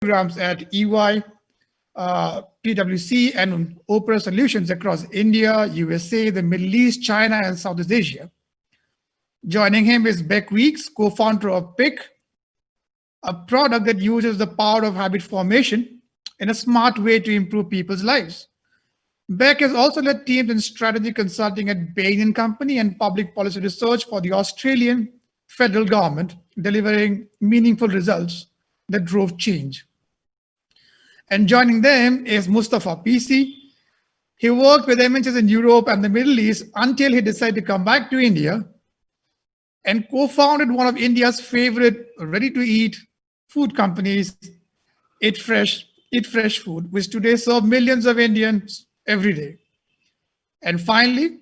programs at EY, PwC, and Opera Solutions across India, USA, the Middle East, China, and Southeast Asia. Joining him is Beck Weeks, co-founder of Pique, a product that uses the power of habit formation in a smart way to improve people's lives. Beck has also led teams in strategy consulting at Bain & Company and public policy research for the Australian federal government, delivering meaningful results that drove change. And joining them is Musthafa PC. He worked with MNCs in Europe and the Middle East until he decided to come back to India and co-founded one of India's favorite ready-to-eat food companies, Eat Fresh Food, which today serve millions of Indians every day. And finally,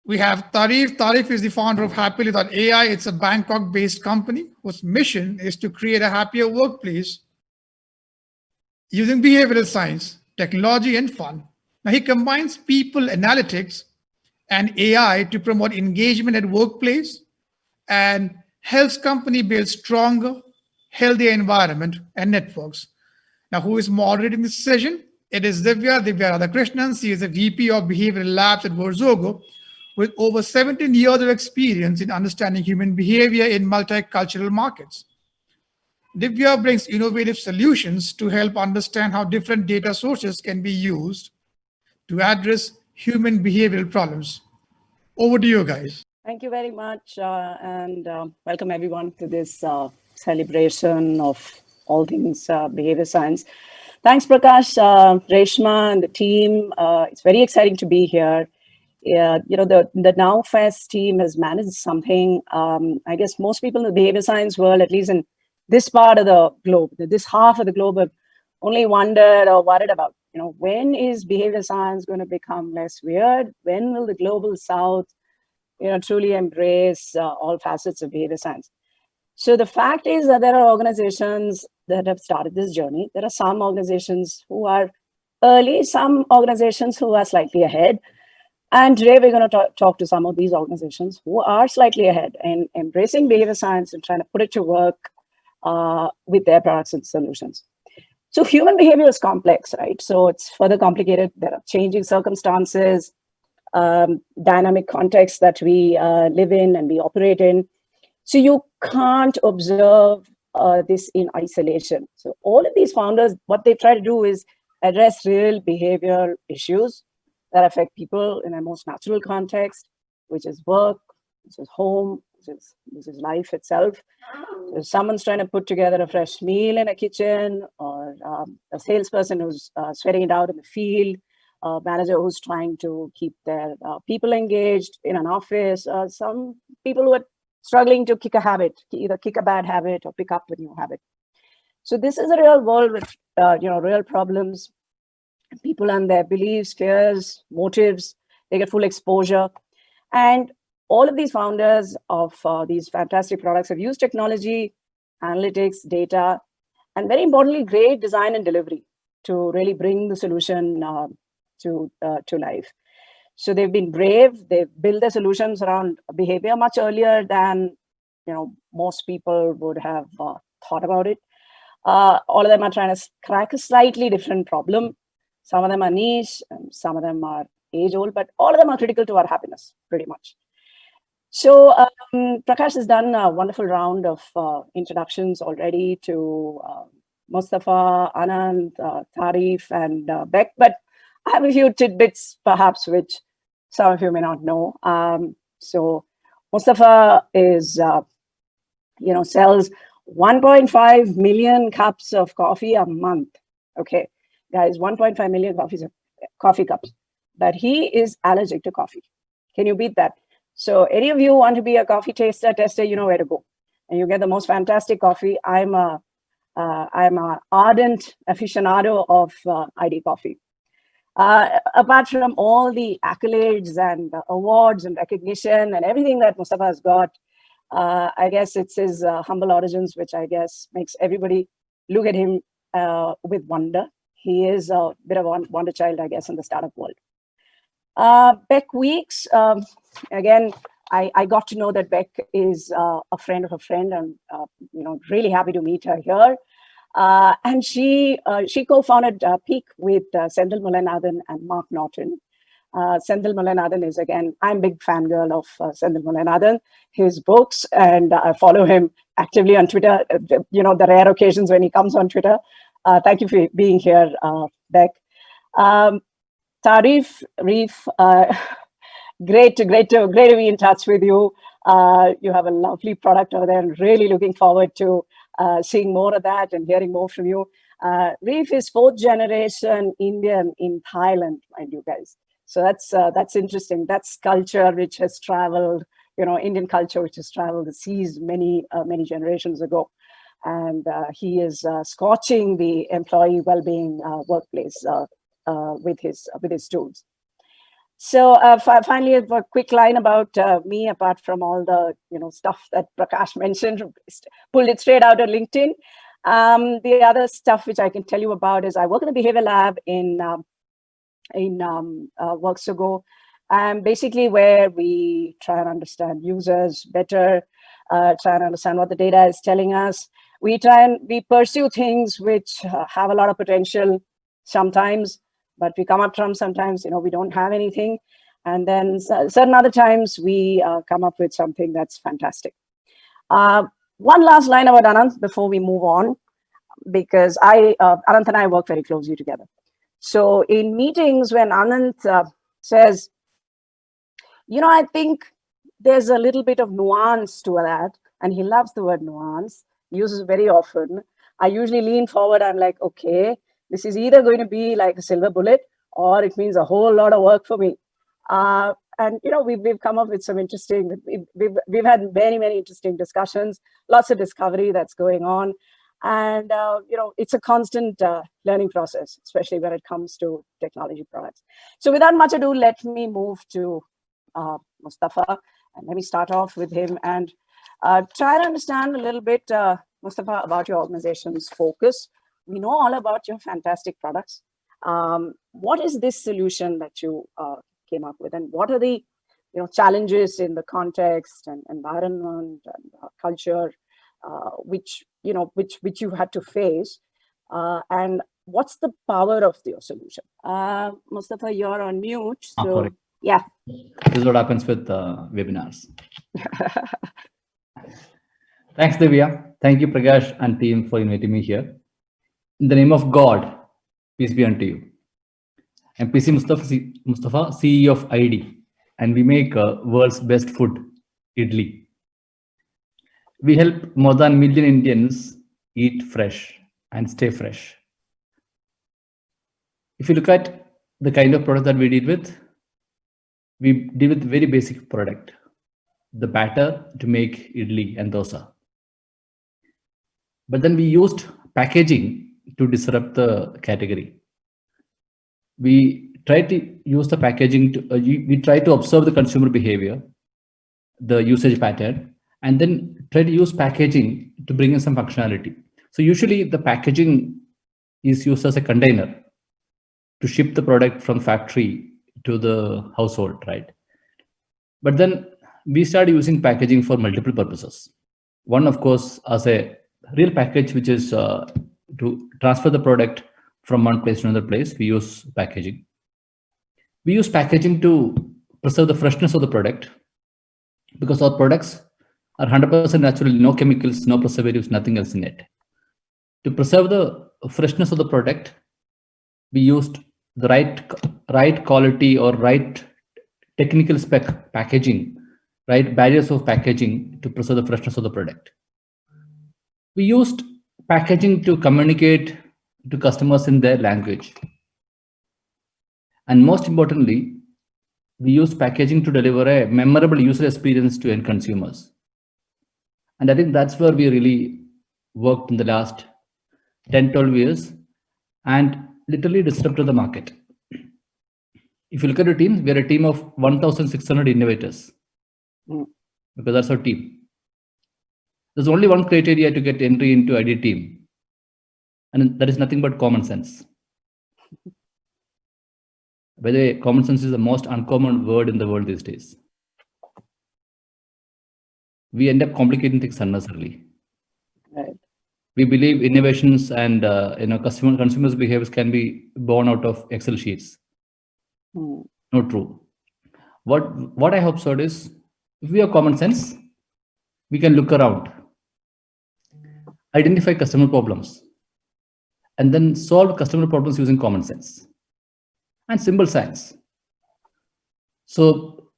we have Tareef. Tareef is the founder of Happily.ai. It's a Bangkok-based company whose mission is to create a happier workplace using behavioral science, technology, and fun. Now, he combines people analytics and AI to promote engagement at workplace and helps company build stronger, healthier environment and networks. Now, who is moderating this session? It is Divya Radhakrishnan. She is a VP of Behavioral Labs at Worxogo with over 17 years of experience in understanding human behavior in multicultural markets. Divya brings innovative solutions to help understand how different data sources can be used to address human behavioral problems. Over to you guys. Thank you very much, and welcome everyone to this celebration of all things behavior science. Thanks, Prakash, Reshma, and the team. It's very exciting to be here. The NowFest team has managed something. I guess most people in the behavior science world, at least in this part of the globe, this half of the globe, have only wondered or worried about, when is behavior science going to become less weird? When will the global South truly embrace all facets of behavior science? So the fact is that there are organizations that have started this journey. There are some organizations who are early, some organizations who are slightly ahead. And today we're going to talk to some of these organizations who are slightly ahead and embracing behavior science and trying to put it to work with their products and solutions. So human behavior is complex, right? So it's further complicated. There are changing circumstances, dynamic contexts that we live in and we operate in. So you can't observe this in isolation. So all of these founders, what they try to do is address real behavioral issues that affect people in a most natural context, which is work, which is home, which is life itself. So if someone's trying to put together a fresh meal in a kitchen, or a salesperson who's sweating it out in the field, a manager who's trying to keep their people engaged in an office, some people who are struggling to kick a habit, either kick a bad habit or pick up a new habit. So this is a real world with real problems. People and their beliefs, fears, motives, they get full exposure. And all of these founders of these fantastic products have used technology, analytics, data, and very importantly, great design and delivery to really bring the solution to life. So they've been brave. They've built their solutions around behavior much earlier than most people would have thought about it. All of them are trying to crack a slightly different problem. Some of them are niche, and some of them are age-old, but all of them are critical to our happiness, pretty much. So Prakash has done a wonderful round of introductions already to Musthafa, Anant, Tareef, and Beck, but I have a few tidbits, perhaps, which some of you may not know. So Musthafa is, sells 1.5 million cups of coffee a month. Okay, guys, 1.5 million coffee cups. But he is allergic to coffee. Can you beat that? So any of you want to be a coffee tester, you know where to go. And you get the most fantastic coffee. I'm an ardent aficionado of ID coffee. Apart from all the accolades and awards and recognition and everything that Musthafa has got, I guess it's his humble origins, which I guess makes everybody look at him with wonder. He is a bit of a wonder child, I guess, in the startup world. Beck Weeks, again, I got to know that Beck is a friend of a friend. I'm really happy to meet her here. And she co-founded Pique with Senthil Mullainathan and Mark Norton. Senthil Mullainathan is, again, I'm a big fangirl of Senthil Mullainathan, his books, and I follow him actively on Twitter, the rare occasions when he comes on Twitter. Thank you for being here, Beck. Tareef, Reef, great to be in touch with you. You have a lovely product over there, and really looking forward to seeing more of that and hearing more from you. Reef is 4th generation Indian in Thailand, mind you guys. So that's interesting. That's culture which has traveled, Indian culture which has traveled the seas many generations ago. And he is scorching the employee well-being workplace with his tools. So finally, a quick line about me, apart from all the stuff that Prakash mentioned, pulled it straight out of LinkedIn. The other stuff which I can tell you about is I work in the behavior lab in Worxogo, basically where we try and understand users better, try and understand what the data is telling us. We pursue things which have a lot of potential sometimes, but we come up from sometimes, we don't have anything. And then certain other times we come up with something that's fantastic. One last line about Anant before we move on, because Anant and I work very closely together. So in meetings, when Anant says, I think there's a little bit of nuance to that, and he loves the word nuance, uses it very often. I usually lean forward. I'm like, okay, this is either going to be like a silver bullet, or it means a whole lot of work for me. And we've come up with some interesting. We've had many interesting discussions, lots of discovery that's going on, and it's a constant learning process, especially when it comes to technology products. So without much ado, let me move to Musthafa, and let me start off with him and try to understand a little bit, Musthafa, about your organization's focus. We know all about your fantastic products. What is this solution that you came up with, and what are the challenges in the context and environment and culture which you had to face, and what's the power of your solution? Musthafa, you're on mute. So yeah, this is what happens with webinars. Thanks, Divya. Thank you, Prakash and team, for inviting me here. In the name of God, peace be unto you. I'm PC Musthafa, CEO of ID, and we make world's best food, idli. We help more than 1 million Indians eat fresh and stay fresh. If you look at the kind of product that we deal with very basic product, the batter to make idli and dosa. But then we used packaging to disrupt the category. We try to use the packaging to, we try to observe the consumer behavior, the usage pattern, and then try to use packaging to bring in some functionality. So usually the packaging is used as a container to ship the product from factory to the household, right? But then we started using packaging for multiple purposes. One, of course, as a real package, which is to transfer the product from one place to another place, we use packaging. We use packaging to preserve the freshness of the product, because our products are 100% natural, no chemicals, no preservatives, nothing else in it. To preserve the freshness of the product, we used the right quality or right technical spec packaging, right barriers of packaging to preserve the freshness of the product. We used packaging to communicate to customers in their language. And most importantly, we use packaging to deliver a memorable user experience to end consumers. And I think that's where we really worked in the last 10, 12 years and literally disrupted the market. If you look at the team, we are a team of 1,600 innovators, because that's our team. There's only one criteria to get entry into ID team, and that is nothing but common sense. By the way, common sense is the most uncommon word in the world these days. We end up complicating things unnecessarily. Right. We believe innovations and consumers' behaviors can be born out of Excel sheets. Not true. What I hope so is, if we have common sense, we can look around, identify customer problems, and then solve customer problems using common sense and simple science. So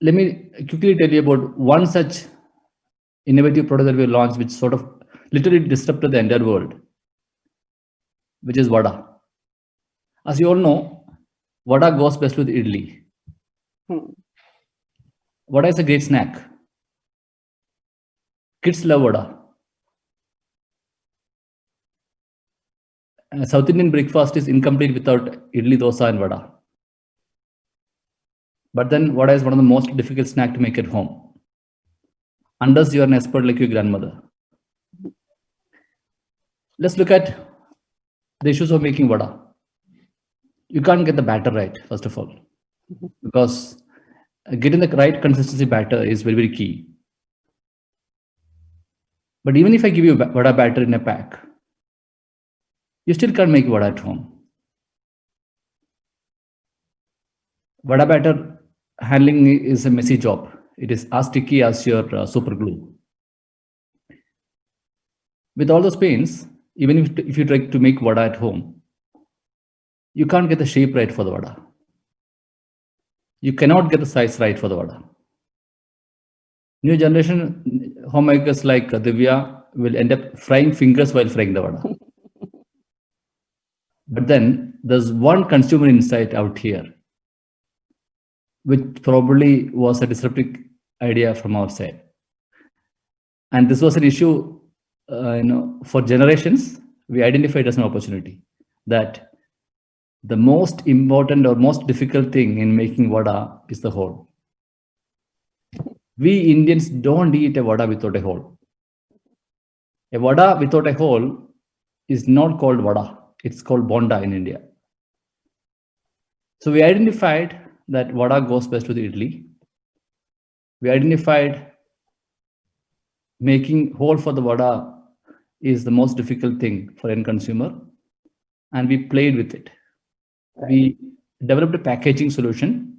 let me quickly tell you about one such innovative product that we launched, which sort of literally disrupted the entire world, which is vada. As you all know, vada goes best with idli. Vada is a great snack. Kids love vada. South Indian breakfast is incomplete without idli, dosa, and vada. But then vada is one of the most difficult snack to make at home, unless you are an expert like your grandmother. Let's look at the issues of making vada. You can't get the batter right, first of all, because getting the right consistency batter is very, very key. But even if I give you vada batter in a pack, you still can't make vada at home. Vada batter handling is a messy job. It is as sticky as your super glue. With all those pains, even if you try to make vada at home, you can't get the shape right for the vada. You cannot get the size right for the vada. New generation homemakers like Divya will end up frying fingers while frying the vada. But then there's one consumer insight out here, which probably was a disruptive idea from our side. And this was an issue, for generations. We identified as an opportunity that the most important or most difficult thing in making vada is the hole. We Indians don't eat a vada without a hole. A vada without a hole is not called vada. It's called bonda in India. So we identified that vada goes best with idli. We identified making hole for the vada is the most difficult thing for end consumer, and we played with it. We developed a packaging solution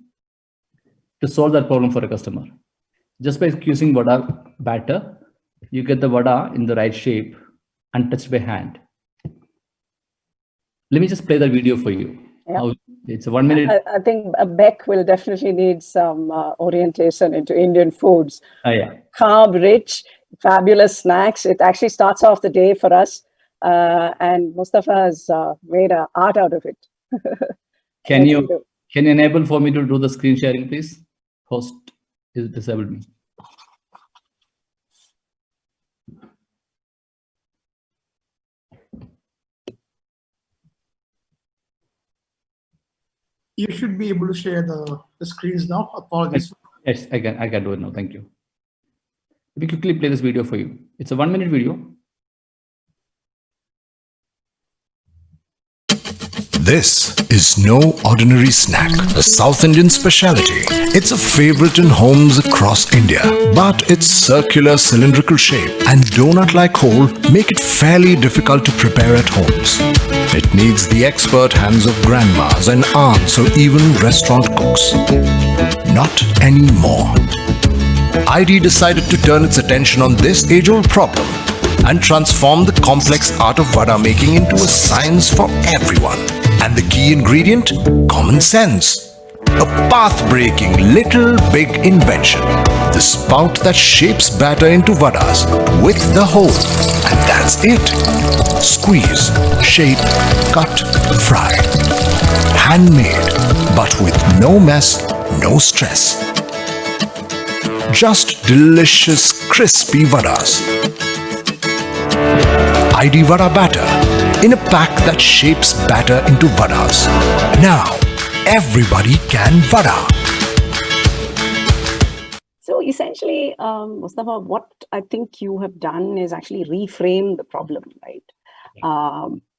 to solve that problem for a customer. Just by using vada batter, you get the vada in the right shape, untouched by hand. Let me just play the video for you. Yeah. It's a 1 minute. I think Beck will definitely need some orientation into Indian foods. Yeah. Carb rich, fabulous snacks. It actually starts off the day for us. And Musthafa has made an art out of it. Can you enable for me to do the screen sharing, please? Host is disabled me. You should be able to share the screens now. Apologies. Yes, I can do it now. Thank you. Let me quickly play this video for you. It's a 1 minute video. This is no ordinary snack, a South Indian speciality. It's a favorite in homes across India, but its circular cylindrical shape and donut-like hole make it fairly difficult to prepare at homes. It needs the expert hands of grandmas and aunts or even restaurant cooks. Not anymore. ID decided to turn its attention on this age-old problem and transform the complex art of vada making into a science for everyone. And the key ingredient? Common sense. A path-breaking, little big invention. The spout that shapes batter into vadas with the hole. And that's it. Squeeze, shape, cut, fry. Handmade, but with no mess, no stress. Just delicious, crispy vadas. ID Vada batter in a pack that shapes batter into vadas. Now, everybody can vada. So essentially, Musthafa, what I think you have done is actually reframe the problem, right?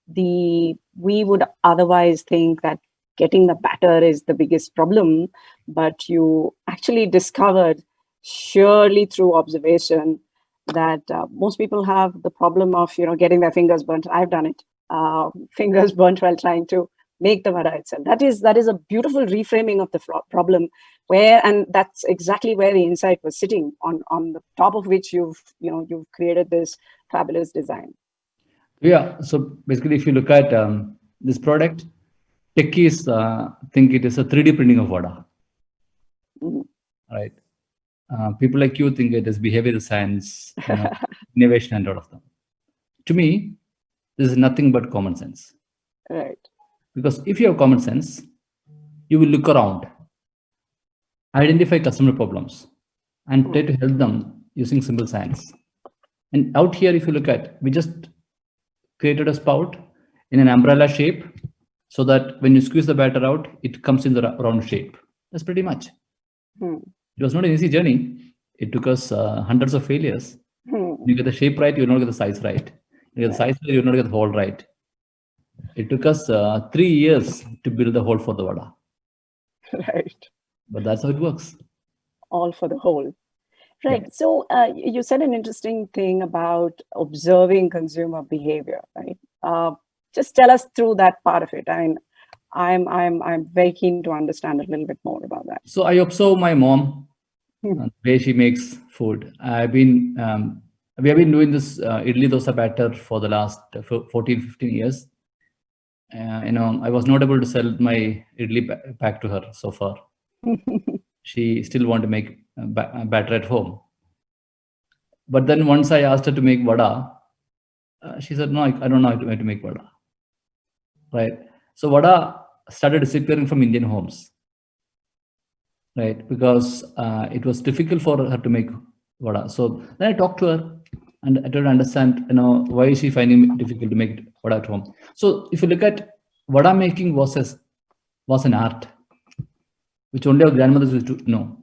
We would otherwise think that getting the batter is the biggest problem, but you actually discovered, surely through observation, that most people have the problem of, getting their fingers burnt. I've done it. Fingers burnt while trying to make the vada itself. That is a beautiful reframing of the problem, and that's exactly where the insight was sitting on the top of which you've created this fabulous design. Yeah. So basically, if you look at this product, techies think it is a 3D printing of vada. Right. People like you think it is behavioral science, innovation, and all of them. To me, this is nothing but common sense. Right. Because if you have common sense, you will look around, identify customer problems, and try to help them using simple science. And out here, if you look at, we just created a spout in an umbrella shape so that when you squeeze the batter out, it comes in the round shape. That's pretty much. It was not an easy journey. It took us hundreds of failures. You get the shape right, you'll not get the size right. You get the size right, you'll not get the hole right. It took us 3 years to build the hole for the vada. Right. But that's how it works. All for the whole. Right. Yeah. So you said an interesting thing about observing consumer behavior, right? Just tell us through that part of it. I mean, I'm very keen to understand a little bit more about that. So I observe my mom, the way she makes food. We have been doing this idli dosa batter for the last 14, 15 years. I was not able to sell my idli pack to her so far. She still want to make batter at home. But then once I asked her to make vada, she said, no, I don't know how to make vada. Right. So vada started disappearing from Indian homes. Right. Because it was difficult for her to make vada. So then I talked to her and I tried to understand, why is she finding it difficult to make vada at home. So if you look at vada making was an art, which only our grandmothers used to know.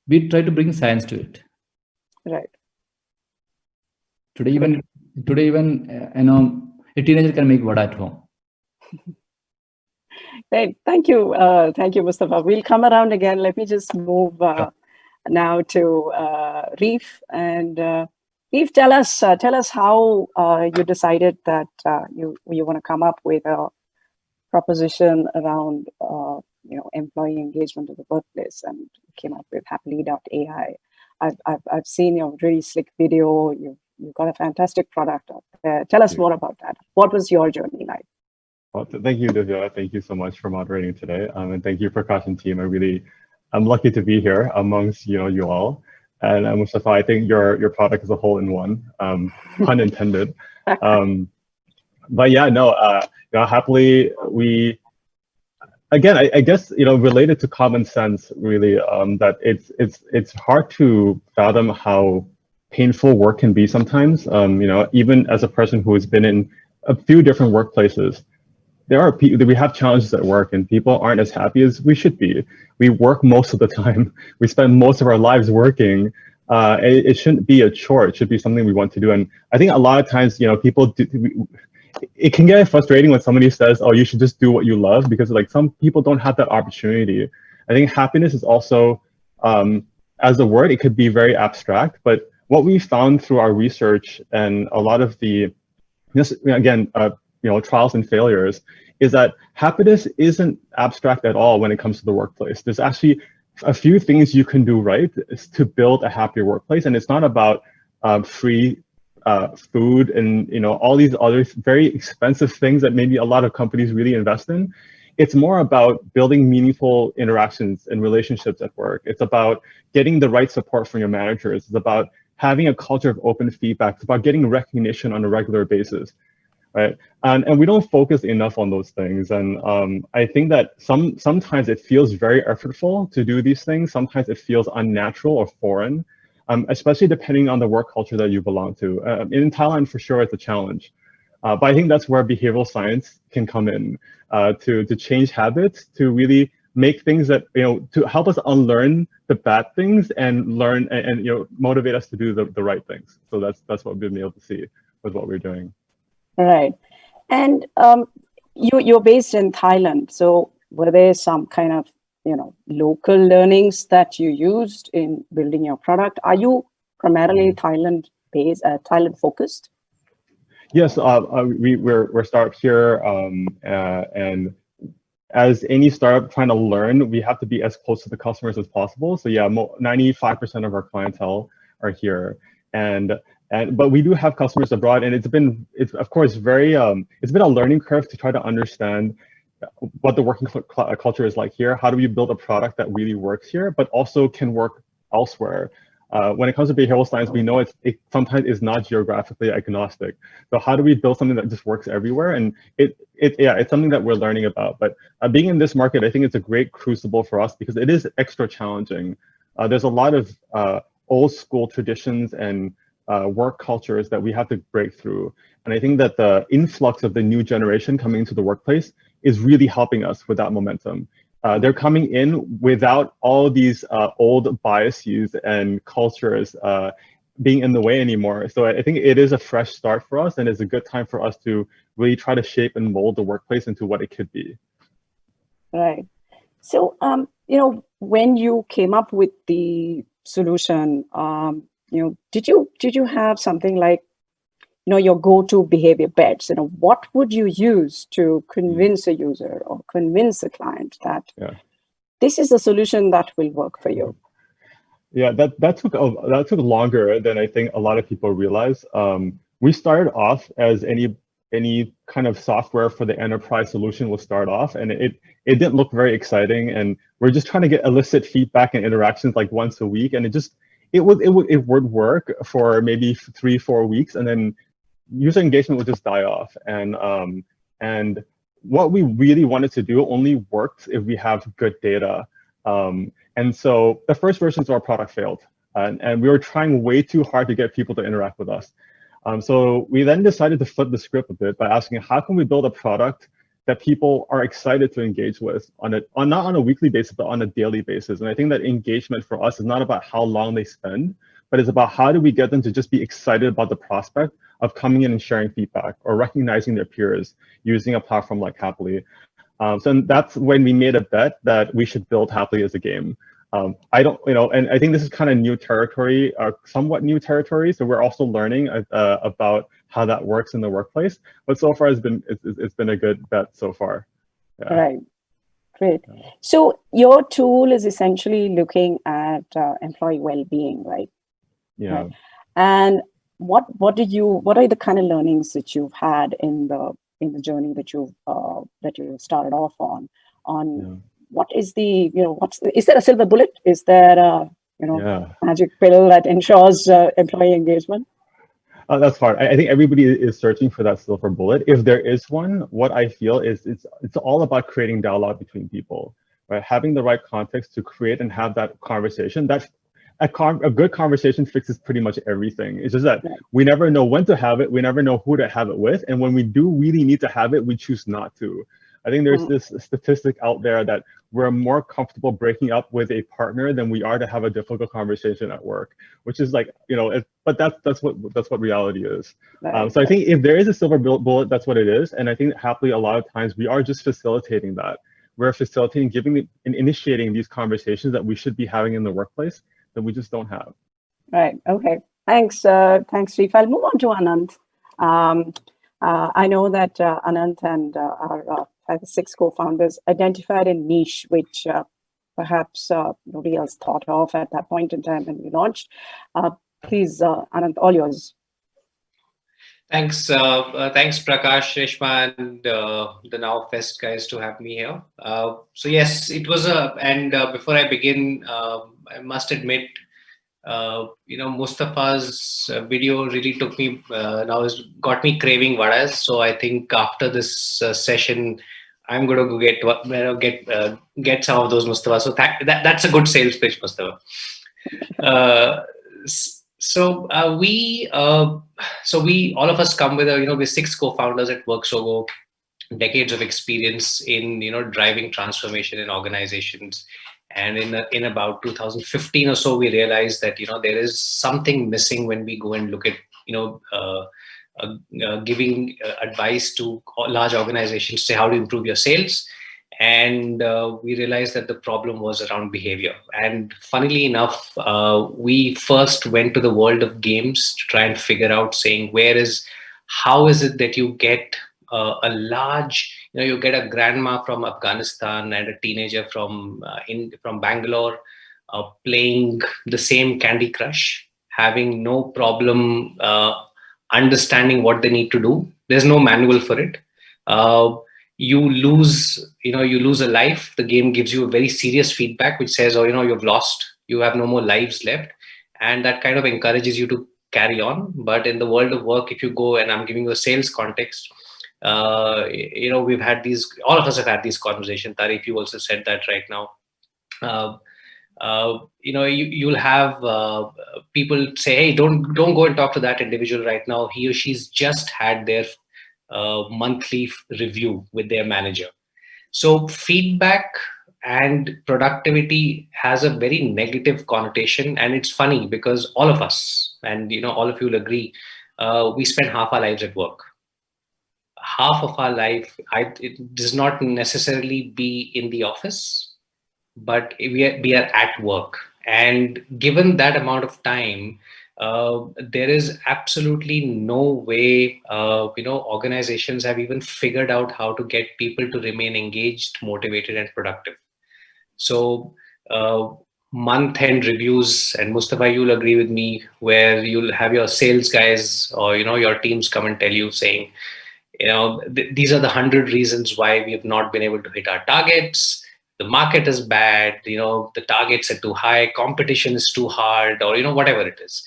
We try to bring science to it. Right. Today, even a teenager can make vada at home. Great. Thank you, Musthafa. We'll come around again. Let me just move now to Reef. And Reef, tell us how you decided that you want to come up with a proposition around employee engagement in the workplace, and came up with Happily.ai. I've seen your really slick video. You've got a fantastic product out there. Tell us more about that. What was your journey like? Well, thank you, Divya. Thank you so much for moderating today. And thank you, Prakash and team. I'm lucky to be here amongst you all. And Musthafa, I think your product is a hole in one, pun intended. But yeah, no, Happily, again, I guess related to common sense, really, that it's hard to fathom how painful work can be sometimes. Even as a person who has been in a few different workplaces, we have challenges at work, and people aren't as happy as we should be. We work most of the time. We spend most of our lives working. It shouldn't be a chore. It should be something we want to do. And I think a lot of times, people do. It can get frustrating when somebody says, "Oh, you should just do what you love," because some people don't have that opportunity. I think happiness is also, as a word, it could be very abstract. But what we found through our research and a lot of trials and failures is that happiness isn't abstract at all when it comes to the workplace. There's actually a few things you can do right to build a happier workplace, and it's not about free food and all these other very expensive things that maybe a lot of companies really invest in. It's more about building meaningful interactions and relationships at work. It's about getting the right support from your managers. It's about having a culture of open feedback. It's about getting recognition on a regular basis, right? And we don't focus enough on those things. And I think that sometimes it feels very effortful to do these things. Sometimes it feels unnatural or foreign. Especially depending on the work culture that you belong to. In Thailand, for sure, it's a challenge. But I think that's where behavioral science can come in to change habits, to really make things that, to help us unlearn the bad things and learn and motivate us to do the right things. So that's what we've been able to see with what we're doing. Right. And you're based in Thailand. So were there some kind of local learnings that you used in building your product? Are you primarily Thailand-based, Thailand-focused? Yes, we're startup here, and as any startup trying to learn, we have to be as close to the customers as possible. So yeah, 95% of our clientele are here, but we do have customers abroad, and it's of course very it's been a learning curve to try to understand what the working culture is like here. How do we build a product that really works here, but also can work elsewhere? When it comes to behavioral science, we know it sometimes is not geographically agnostic. So how do we build something that just works everywhere? And it's something that we're learning about. But being in this market, I think it's a great crucible for us because it is extra challenging. There's a lot of old school traditions and work cultures that we have to break through. And I think that the influx of the new generation coming into the workplace is really helping us with that momentum. They're coming in without all these old biases and cultures being in the way anymore. So I think it is a fresh start for us, and it's a good time for us to really try to shape and mold the workplace into what it could be. Right. So, when you came up with the solution, did you have something like, your go-to behavior bets? What would you use to convince a user or convince a client that this is a solution that will work for you? Yeah, that took longer than I think a lot of people realize. We started off as any kind of software for the enterprise solution will start off, and it didn't look very exciting, and we're just trying to elicit feedback and interactions like once a week, and it would work for maybe 3-4 weeks, and then user engagement would just die off. And what we really wanted to do only worked if we have good data. And so the first versions of our product failed, and we were trying way too hard to get people to interact with us. So we then decided to flip the script a bit by asking, how can we build a product that people are excited to engage with not on a weekly basis, but on a daily basis? And I think that engagement for us is not about how long they spend, but it's about how do we get them to just be excited about the prospect of coming in and sharing feedback or recognizing their peers using a platform like Happily. So that's when we made a bet that we should build Happily as a game. And I think this is kind of new territory, somewhat new territory. So we're also learning about how that works in the workplace. But so far, it's been a good bet so far. Yeah. Right. Great. So your tool is essentially looking at employee well-being, right? Yeah. Right. And what are the kind of learnings that you've had in the journey that you started off on? What is is there a silver bullet? Is there a magic pill that ensures employee engagement? That's hard. I think everybody is searching for that silver bullet. If there is one, what I feel is it's all about creating dialogue between people, right? Having the right context to create and have that conversation. A good conversation fixes pretty much everything. It's just that we never know when to have it. We never know who to have it with. And when we do really need to have it, we choose not to. I think there's this statistic out there that we're more comfortable breaking up with a partner than we are to have a difficult conversation at work, which is like, but that's what reality is. So I think if there is a silver bullet, that's what it is. And I think Happily, a lot of times we are just facilitating that. We're facilitating, giving and initiating these conversations that we should be having in the workplace that we just don't have. Right. Okay. Thanks. Thanks, Tareef. I'll move on to Anant. I know that Anant and our 5 or 6 co-founders identified a niche which perhaps nobody else thought of at that point in time when we launched. Please, Anant, all yours. Thanks, Prakash, Reshma, and the Now Fest guys to have me here. So yes, it was before I begin, I must admit, Musthafa's video really took me, got me craving vadas. So I think after this session, I'm going to get some of those, Musthafa. So that's a good sales pitch, Musthafa. So we all of us come with we're 6 co-founders at Worxogo, decades of experience in driving transformation in organizations. And in about 2015 or so, we realized that there is something missing when we go and look at giving advice to large organizations, say how to improve your sales. And we realized that the problem was around behavior. And funnily enough, we first went to the world of games to try and figure out, saying, how is it that you get a large, you get a grandma from Afghanistan and a teenager from Bangalore playing the same Candy Crush, having no problem understanding what they need to do. There's no manual for it. You lose a life. The game gives you a very serious feedback which says, oh, you've lost, you have no more lives left, and that kind of encourages you to carry on. But in the world of work, if you go, and I'm giving you a sales context, we've had these, all of us have had these conversations. Tareef, you also said that right now. You'll have people say, hey, don't go and talk to that individual right now. He or she's just had their monthly review with their manager. So feedback and productivity has a very negative connotation. And it's funny because all of us, and all of you will agree, we spend half our lives at work. Half of our life, it does not necessarily be in the office, but we are at work. And given that amount of time, there is absolutely no way, organizations have even figured out how to get people to remain engaged, motivated, and productive. So month-end reviews, and Musthafa, you'll agree with me, where you'll have your sales guys or your teams come and tell you, saying, these are the 100 reasons why we have not been able to hit our targets. The market is bad, the targets are too high, competition is too hard, or whatever it is.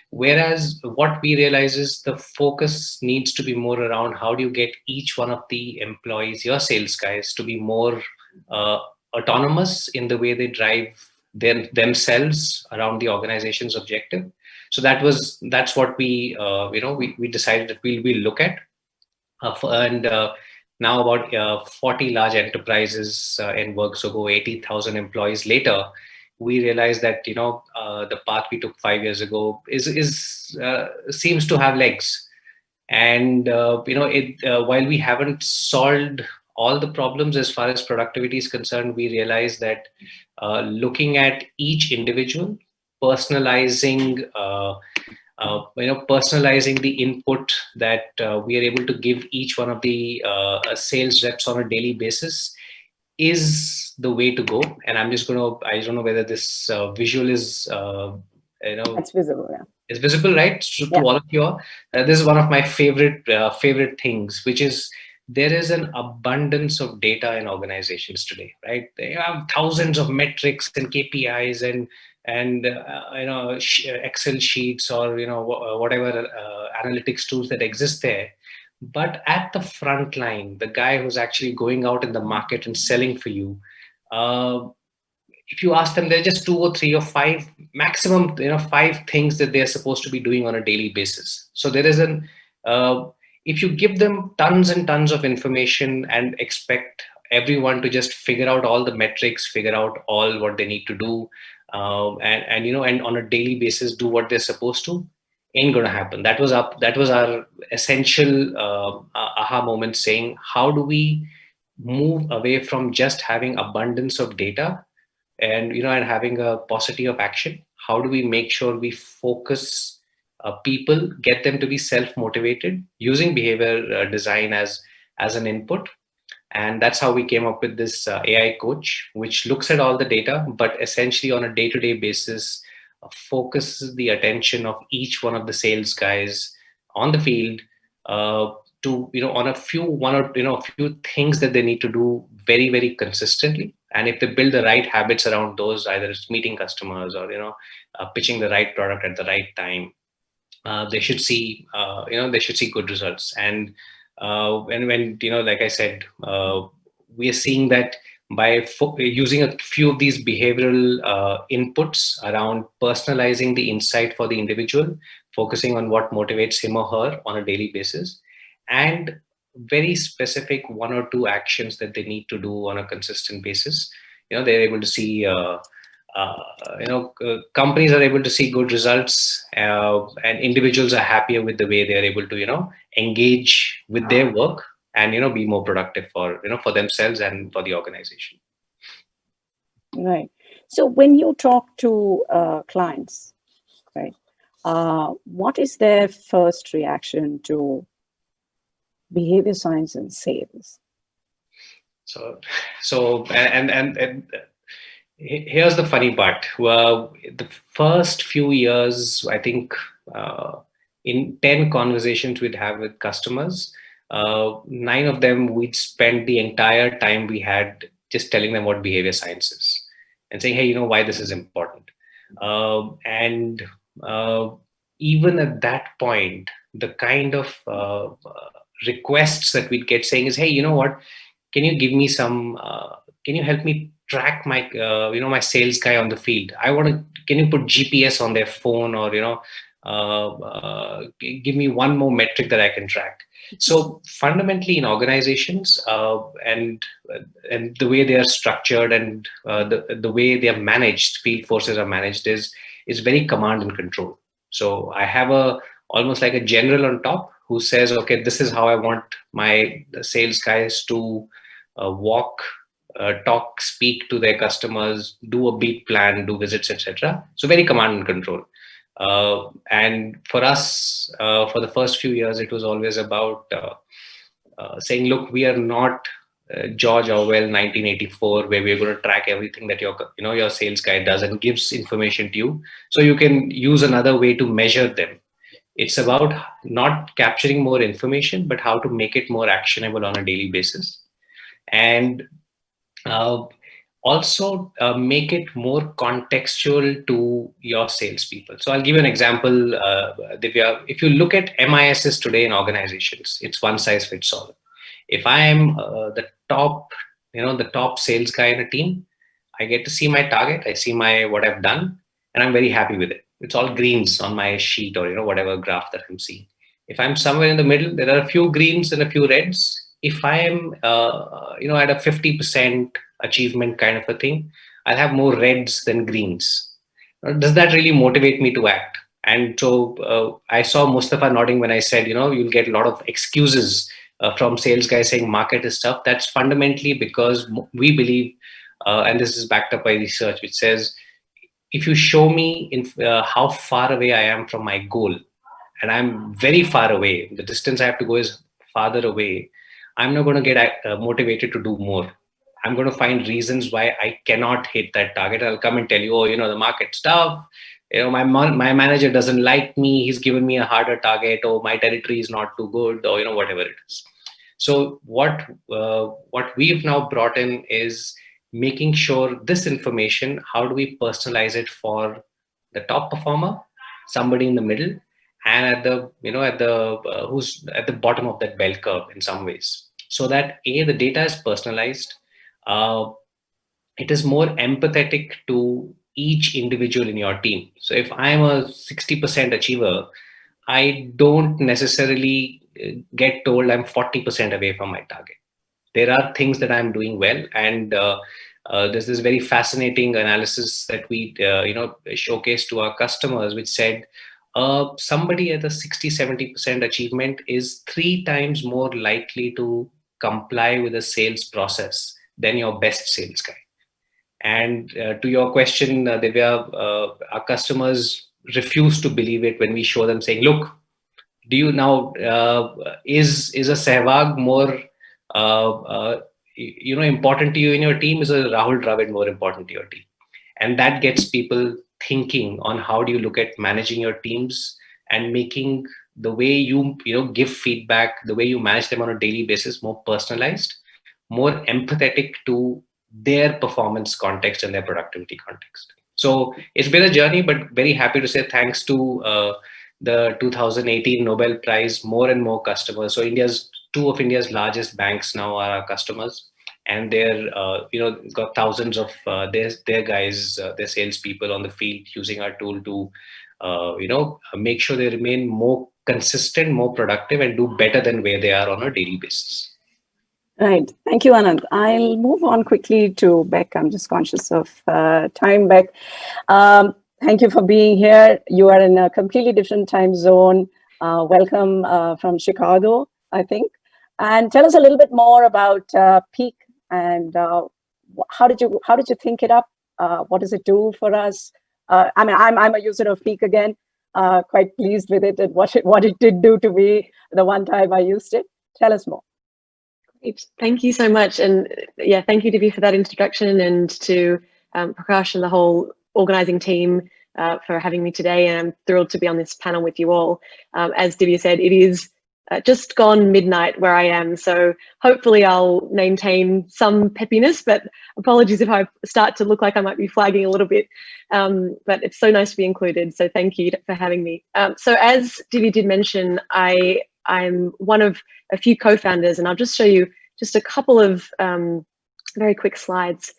Whereas what we realize is the focus needs to be more around how do you get each one of the employees, your sales guys, to be more autonomous in the way they drive themselves around the organization's objective. So that's what we we decided that we'll look at. Now about 40 large enterprises in Worxogo, 80,000 employees later, we realized that the path we took 5 years ago seems to have legs. And while we haven't solved all the problems as far as productivity is concerned, we realized that looking at each individual, personalizing personalizing the input that we are able to give each one of the sales reps on a daily basis is the way to go. And I don't know whether this visual is, It's visible, yeah. It's visible, right? To all of you all. This is one of my favorite things, which is there is an abundance of data in organizations today, right? They have thousands of metrics and KPIs and Excel sheets or whatever analytics tools that exist there. But at the front line, the guy who's actually going out in the market and selling for you, if you ask them, there are just 2 or 3 or 5 maximum, 5 things that they're supposed to be doing on a daily basis. So there is if you give them tons and tons of information and expect everyone to just figure out all the metrics, figure out all what they need to do, and on a daily basis do what they're supposed to, ain't gonna happen. That was our essential aha moment, saying, how do we move away from just having abundance of data and having a paucity of action? How do we make sure we focus people, get them to be self-motivated using behavior design as an input? And that's how we came up with this AI coach, which looks at all the data, but essentially on a day-to-day basis focuses the attention of each one of the sales guys on the field to on a few things that they need to do very, very consistently. And if they build the right habits around those, either it's meeting customers or pitching the right product at the right time, they should see good results. And when like I said, we are seeing that by using a few of these behavioral inputs around personalizing the insight for the individual, focusing on what motivates him or her on a daily basis, and very specific 1 or 2 actions that they need to do on a consistent basis, they're able to see companies are able to see good results, and individuals are happier with the way they're able to engage with their work and be more productive for for themselves and for the organization. Right. So when you talk to clients, right, what is their first reaction to behavior science and sales? So and here's the funny part. The first few years, I think, in 10 conversations we'd have with customers, 9 of them we'd spend the entire time we had just telling them what behavior science is and saying, hey, why this is important. And even at that point, the kind of requests that we'd get saying is, hey, you know what? Can you give me some? Can you help me track my, my sales guy on the field? Can you put GPS on their phone, or give me one more metric that I can track? So fundamentally, in organizations and the way they are structured and the way they are managed, field forces are managed is very command and control. So I have almost like a general on top who says, okay, this is how I want my sales guys to walk, talk, speak to their customers, do a beat plan, do visits, etc. So very command and control. And for us, for the first few years, it was always about saying, look, we are not George Orwell 1984, where we're going to track everything that your sales guy does and gives information to you, so you can use another way to measure them. It's about not capturing more information, but how to make it more actionable on a daily basis. And also make it more contextual to your salespeople. So I'll give you an example, Divya. If you look at MISs today in organizations, it's one size fits all. If I am the top sales guy in a team, I get to see my target, I see what I've done, and I'm very happy with it. It's all greens on my sheet or whatever graph that I'm seeing. If I'm somewhere in the middle, there are a few greens and a few reds. If I am at a 50% achievement kind of a thing, I'll have more reds than greens. Does that really motivate me to act? And so I saw Musthafa nodding when I said, you'll get a lot of excuses from sales guys saying market is tough. That's fundamentally because we believe, and this is backed up by research, which says, if you show me how far away I am from my goal, and I'm very far away, the distance I have to go is farther away, I'm not going to get motivated to do more. I'm going to find reasons why I cannot hit that target. I'll come and tell you, the market's tough. My manager doesn't like me. He's given me a harder target, or my territory is not too good, or whatever it is. So what we've now brought in is making sure this information, how do we personalize it for the top performer, somebody in the middle, and at the who's at the bottom of that bell curve in some ways, so that the data is personalized. It is more empathetic to each individual in your team. So if I'm a 60% achiever, I don't necessarily get told I'm 40% away from my target. There are things that I'm doing well, and there's this very fascinating analysis that we showcased to our customers, which said somebody at a 60-70% achievement is 3 times more likely to comply with a sales process than your best sales guy. And to your question, Divya, our customers refuse to believe it when we show them saying, look, do you now, is a Sehwag more important to you in your team? Is a Rahul Dravid more important to your team? And that gets people thinking on how do you look at managing your teams and making the way you give feedback, the way you manage them on a daily basis more personalized, more empathetic to their performance context and their productivity context. So it's been a journey, but very happy to say thanks to the 2018 Nobel Prize, more and more customers. So two of India's largest banks now are our customers, and they're got thousands of their guys, their salespeople on the field using our tool to make sure they remain more consistent, more productive, and do better than where they are on a daily basis. Right. Thank you, Anant. I'll move on quickly to Beck. I'm just conscious of time, Beck. Thank you for being here. You are in a completely different time zone. Welcome from Chicago, I think. And tell us a little bit more about Pique, and how did you think it up? What does it do for us? I mean, I'm a user of Pique again. Quite pleased with it and what it did do to me the one time I used it. Tell us more. Great. Thank you so much. And yeah, thank you, Divya, for that introduction, and to Prakash and the whole organizing team for having me today. And I'm thrilled to be on this panel with you all. As Divya said, it is just gone midnight where I am. So hopefully I'll maintain some peppiness, but apologies if I start to look like I might be flagging a little bit. But it's so nice to be included. So thank you for having me. So as Divya did mention, I'm one of a few co-founders, and I'll just show you just a couple of very quick slides.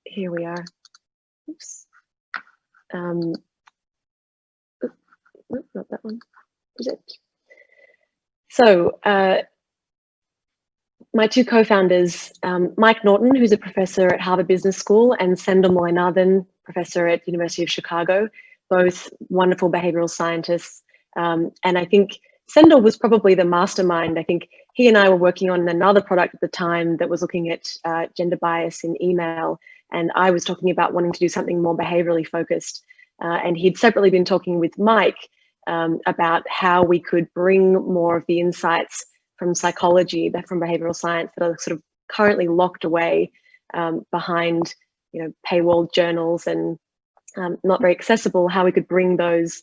Here we are. Oops. Not that one. Is it? So my two co-founders, Mike Norton, who's a professor at Harvard Business School, and Sendhil Moyenathan, professor at University of Chicago, both wonderful behavioral scientists. And I think Sendhil was probably the mastermind. I think he and I were working on another product at the time that was looking at gender bias in email. And I was talking about wanting to do something more behaviorally focused. And he'd separately been talking with Mike about how we could bring more of the insights from psychology, from behavioral science, that are sort of currently locked away behind, paywalled journals and not very accessible, how we could bring those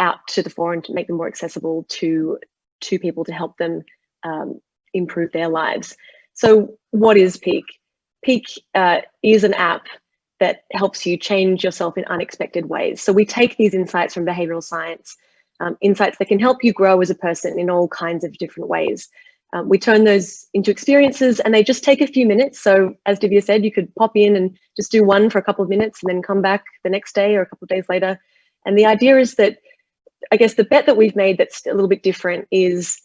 out to the fore and to make them more accessible to people to help them improve their lives. So what is Pique? Pique is an app that helps you change yourself in unexpected ways. So we take these insights from behavioral science, insights that can help you grow as a person in all kinds of different ways. We turn those into experiences, and they just take a few minutes. So as Divya said, you could pop in and just do one for a couple of minutes and then come back the next day or a couple of days later. And the idea is that, I guess the bet that we've made that's a little bit different is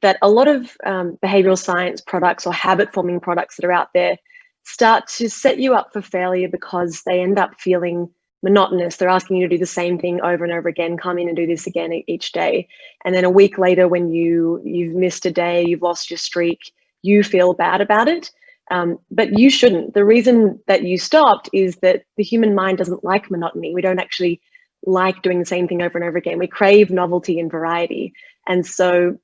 that a lot of behavioral science products or habit forming products that are out there start to set you up for failure because they end up feeling monotonous. They're asking you to do the same thing over and over again, come in and do this again each day. And then a week later, when you've missed a day, you've lost your streak, you feel bad about it. But you shouldn't. The reason that you stopped is that the human mind doesn't like monotony. We don't actually like doing the same thing over and over again. We crave novelty and variety. And so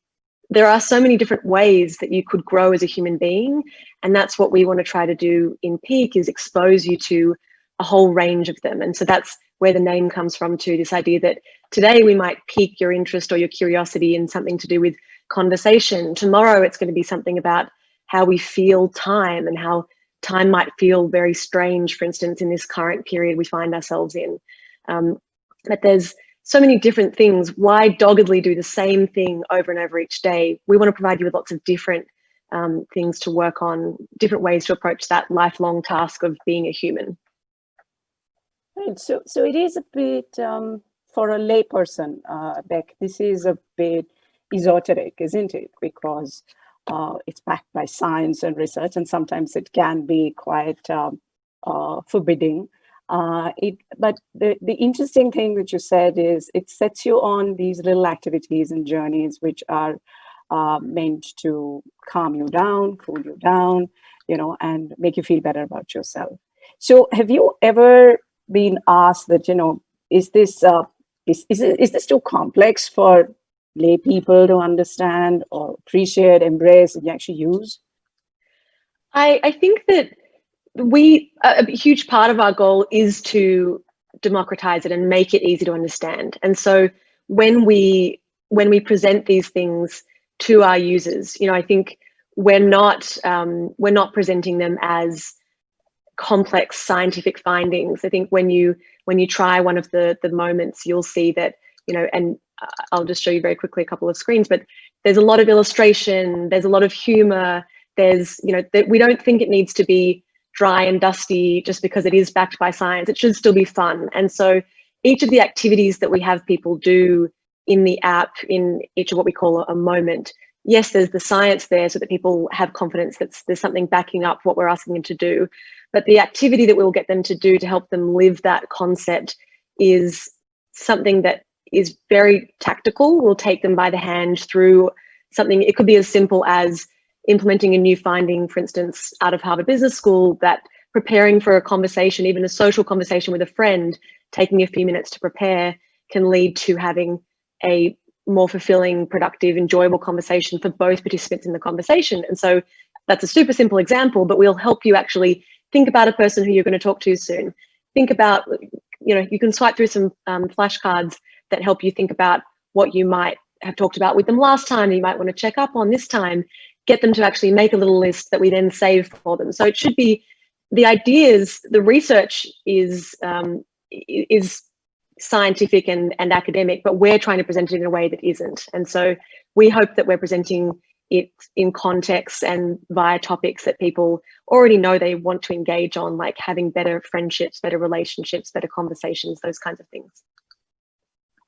there are so many different ways that you could grow as a human being. And that's what we want to try to do in Pique, is expose you to a whole range of them. And so that's where the name comes from too, this idea that today we might pique your interest or your curiosity in something to do with conversation. Tomorrow it's going to be something about how we feel time and how time might feel very strange, for instance, in this current period we find ourselves in. But there's so many different things. Why doggedly do the same thing over and over each day? We want to provide you with lots of different things to work on, different ways to approach that lifelong task of being a human. Right. So it is a bit, for a layperson, Beck, this is a bit esoteric, isn't it? Because it's backed by science and research, and sometimes it can be quite forbidding. But the interesting thing that you said is it sets you on these little activities and journeys which are meant to calm you down, cool you down, and make you feel better about yourself. So have you ever been asked that, is this too complex for lay people to understand or appreciate, embrace, and actually use? I think that a huge part of our goal is to democratize it and make it easy to understand. And so when we present these things to our users, I think we're not presenting them as complex scientific findings. I think when you try one of the moments, you'll see that, and I'll just show you very quickly a couple of screens, but there's a lot of illustration, there's a lot of humor, there's, that we don't think it needs to be dry and dusty just because it is backed by science. It should still be fun. And so each of the activities that we have people do in the app, in each of what we call a moment, yes, there's the science there so that people have confidence that there's something backing up what we're asking them to do. But the activity that we'll get them to do to help them live that concept is something that is very tactical. We'll take them by the hand through something, it could be as simple as implementing a new finding, for instance, out of Harvard Business School, that preparing for a conversation, even a social conversation with a friend, taking a few minutes to prepare can lead to having a more fulfilling, productive, enjoyable conversation for both participants in the conversation. And so that's a super simple example, but we'll help you actually think about a person who you're going to talk to soon. Think about, you can swipe through some flashcards that help you think about what you might have talked about with them last time, you might want to check up on this time, get them to actually make a little list that we then save for them. So it should be, the ideas, the research is scientific and academic, but we're trying to present it in a way that isn't. And so we hope that we're presenting it in context and via topics that people already know they want to engage on, like having better friendships, better relationships, better conversations, those kinds of things.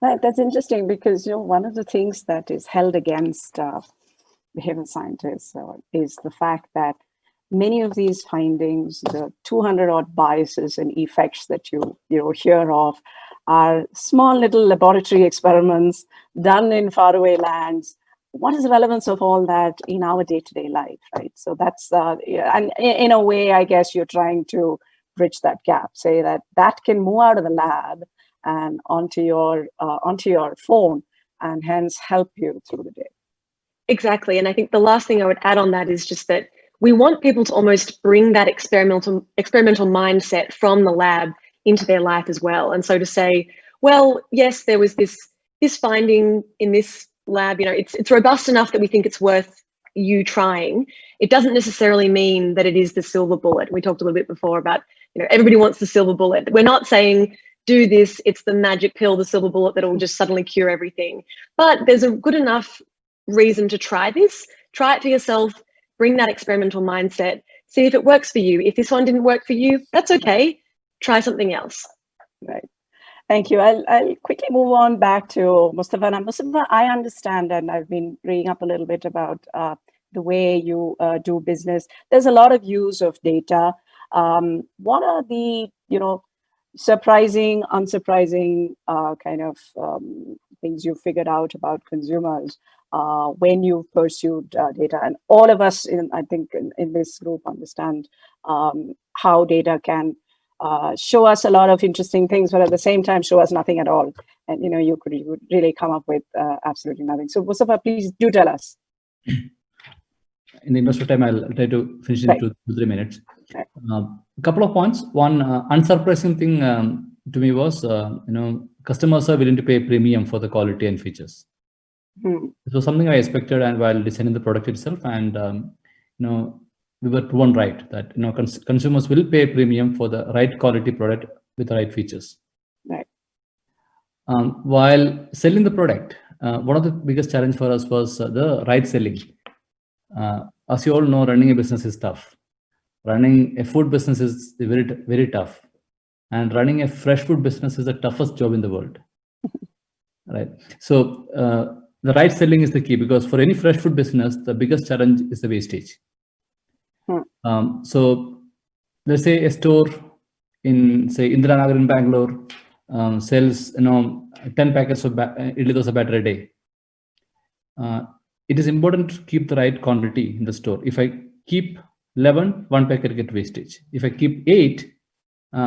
Right, that's interesting because one of the things that is held against behavioral scientists is the fact that many of these findings, the 200 odd biases and effects that you hear of, are small little laboratory experiments done in faraway lands. What is the relevance of all that in our day-to-day life, right? So that's, and in a way, I guess you're trying to bridge that gap, say that can move out of the lab and onto your phone and hence help you through the day. Exactly. And I think the last thing I would add on that is just that we want people to almost bring that experimental mindset from the lab into their life as well. And so to say, well, yes, there was this finding in this lab, it's robust enough that we think it's worth you trying. It doesn't necessarily mean that it is the silver bullet. We talked a little bit before about, everybody wants the silver bullet. We're not saying do this, it's the magic pill, the silver bullet that will just suddenly cure everything. But there's a good enough reason to try this. Try it for yourself, bring that experimental mindset, see if it works for you. If this one didn't work for you, that's okay. Try something else. Right. Thank you. I'll quickly move on back to Musthafa. Now, Musthafa, I understand, and I've been reading up a little bit about the way you do business. There's a lot of use of data. What are the, surprising, unsurprising kind of things you figured out about consumers when you pursued data? And all of us, I think, in this group understand how data can show us a lot of interesting things, but at the same time show us nothing at all. And you could really come up with absolutely nothing. So Musthafa, please do tell us. In the interest of time, I'll try to finish in 2-3 minutes. Right. A couple of points. One unsurprising thing to me was, customers are willing to pay premium for the quality and features. This was something I expected, and while designing the product itself, and we were proven right that consumers will pay premium for the right quality product with the right features. Right. While selling the product, one of the biggest challenge for us was the right selling. As you all know, running a business is tough. Running a food business is very, very tough, and running a fresh food business is the toughest job in the world. Right. So the right selling is the key, because for any fresh food business, the biggest challenge is the wastage. So let's say a store in, say, Indiranagar in Bangalore sells 10 packets of idli dosa batter a day. It is important to keep the right quantity in the store. If I keep 11, 1 packet get wastage. If I keep 8,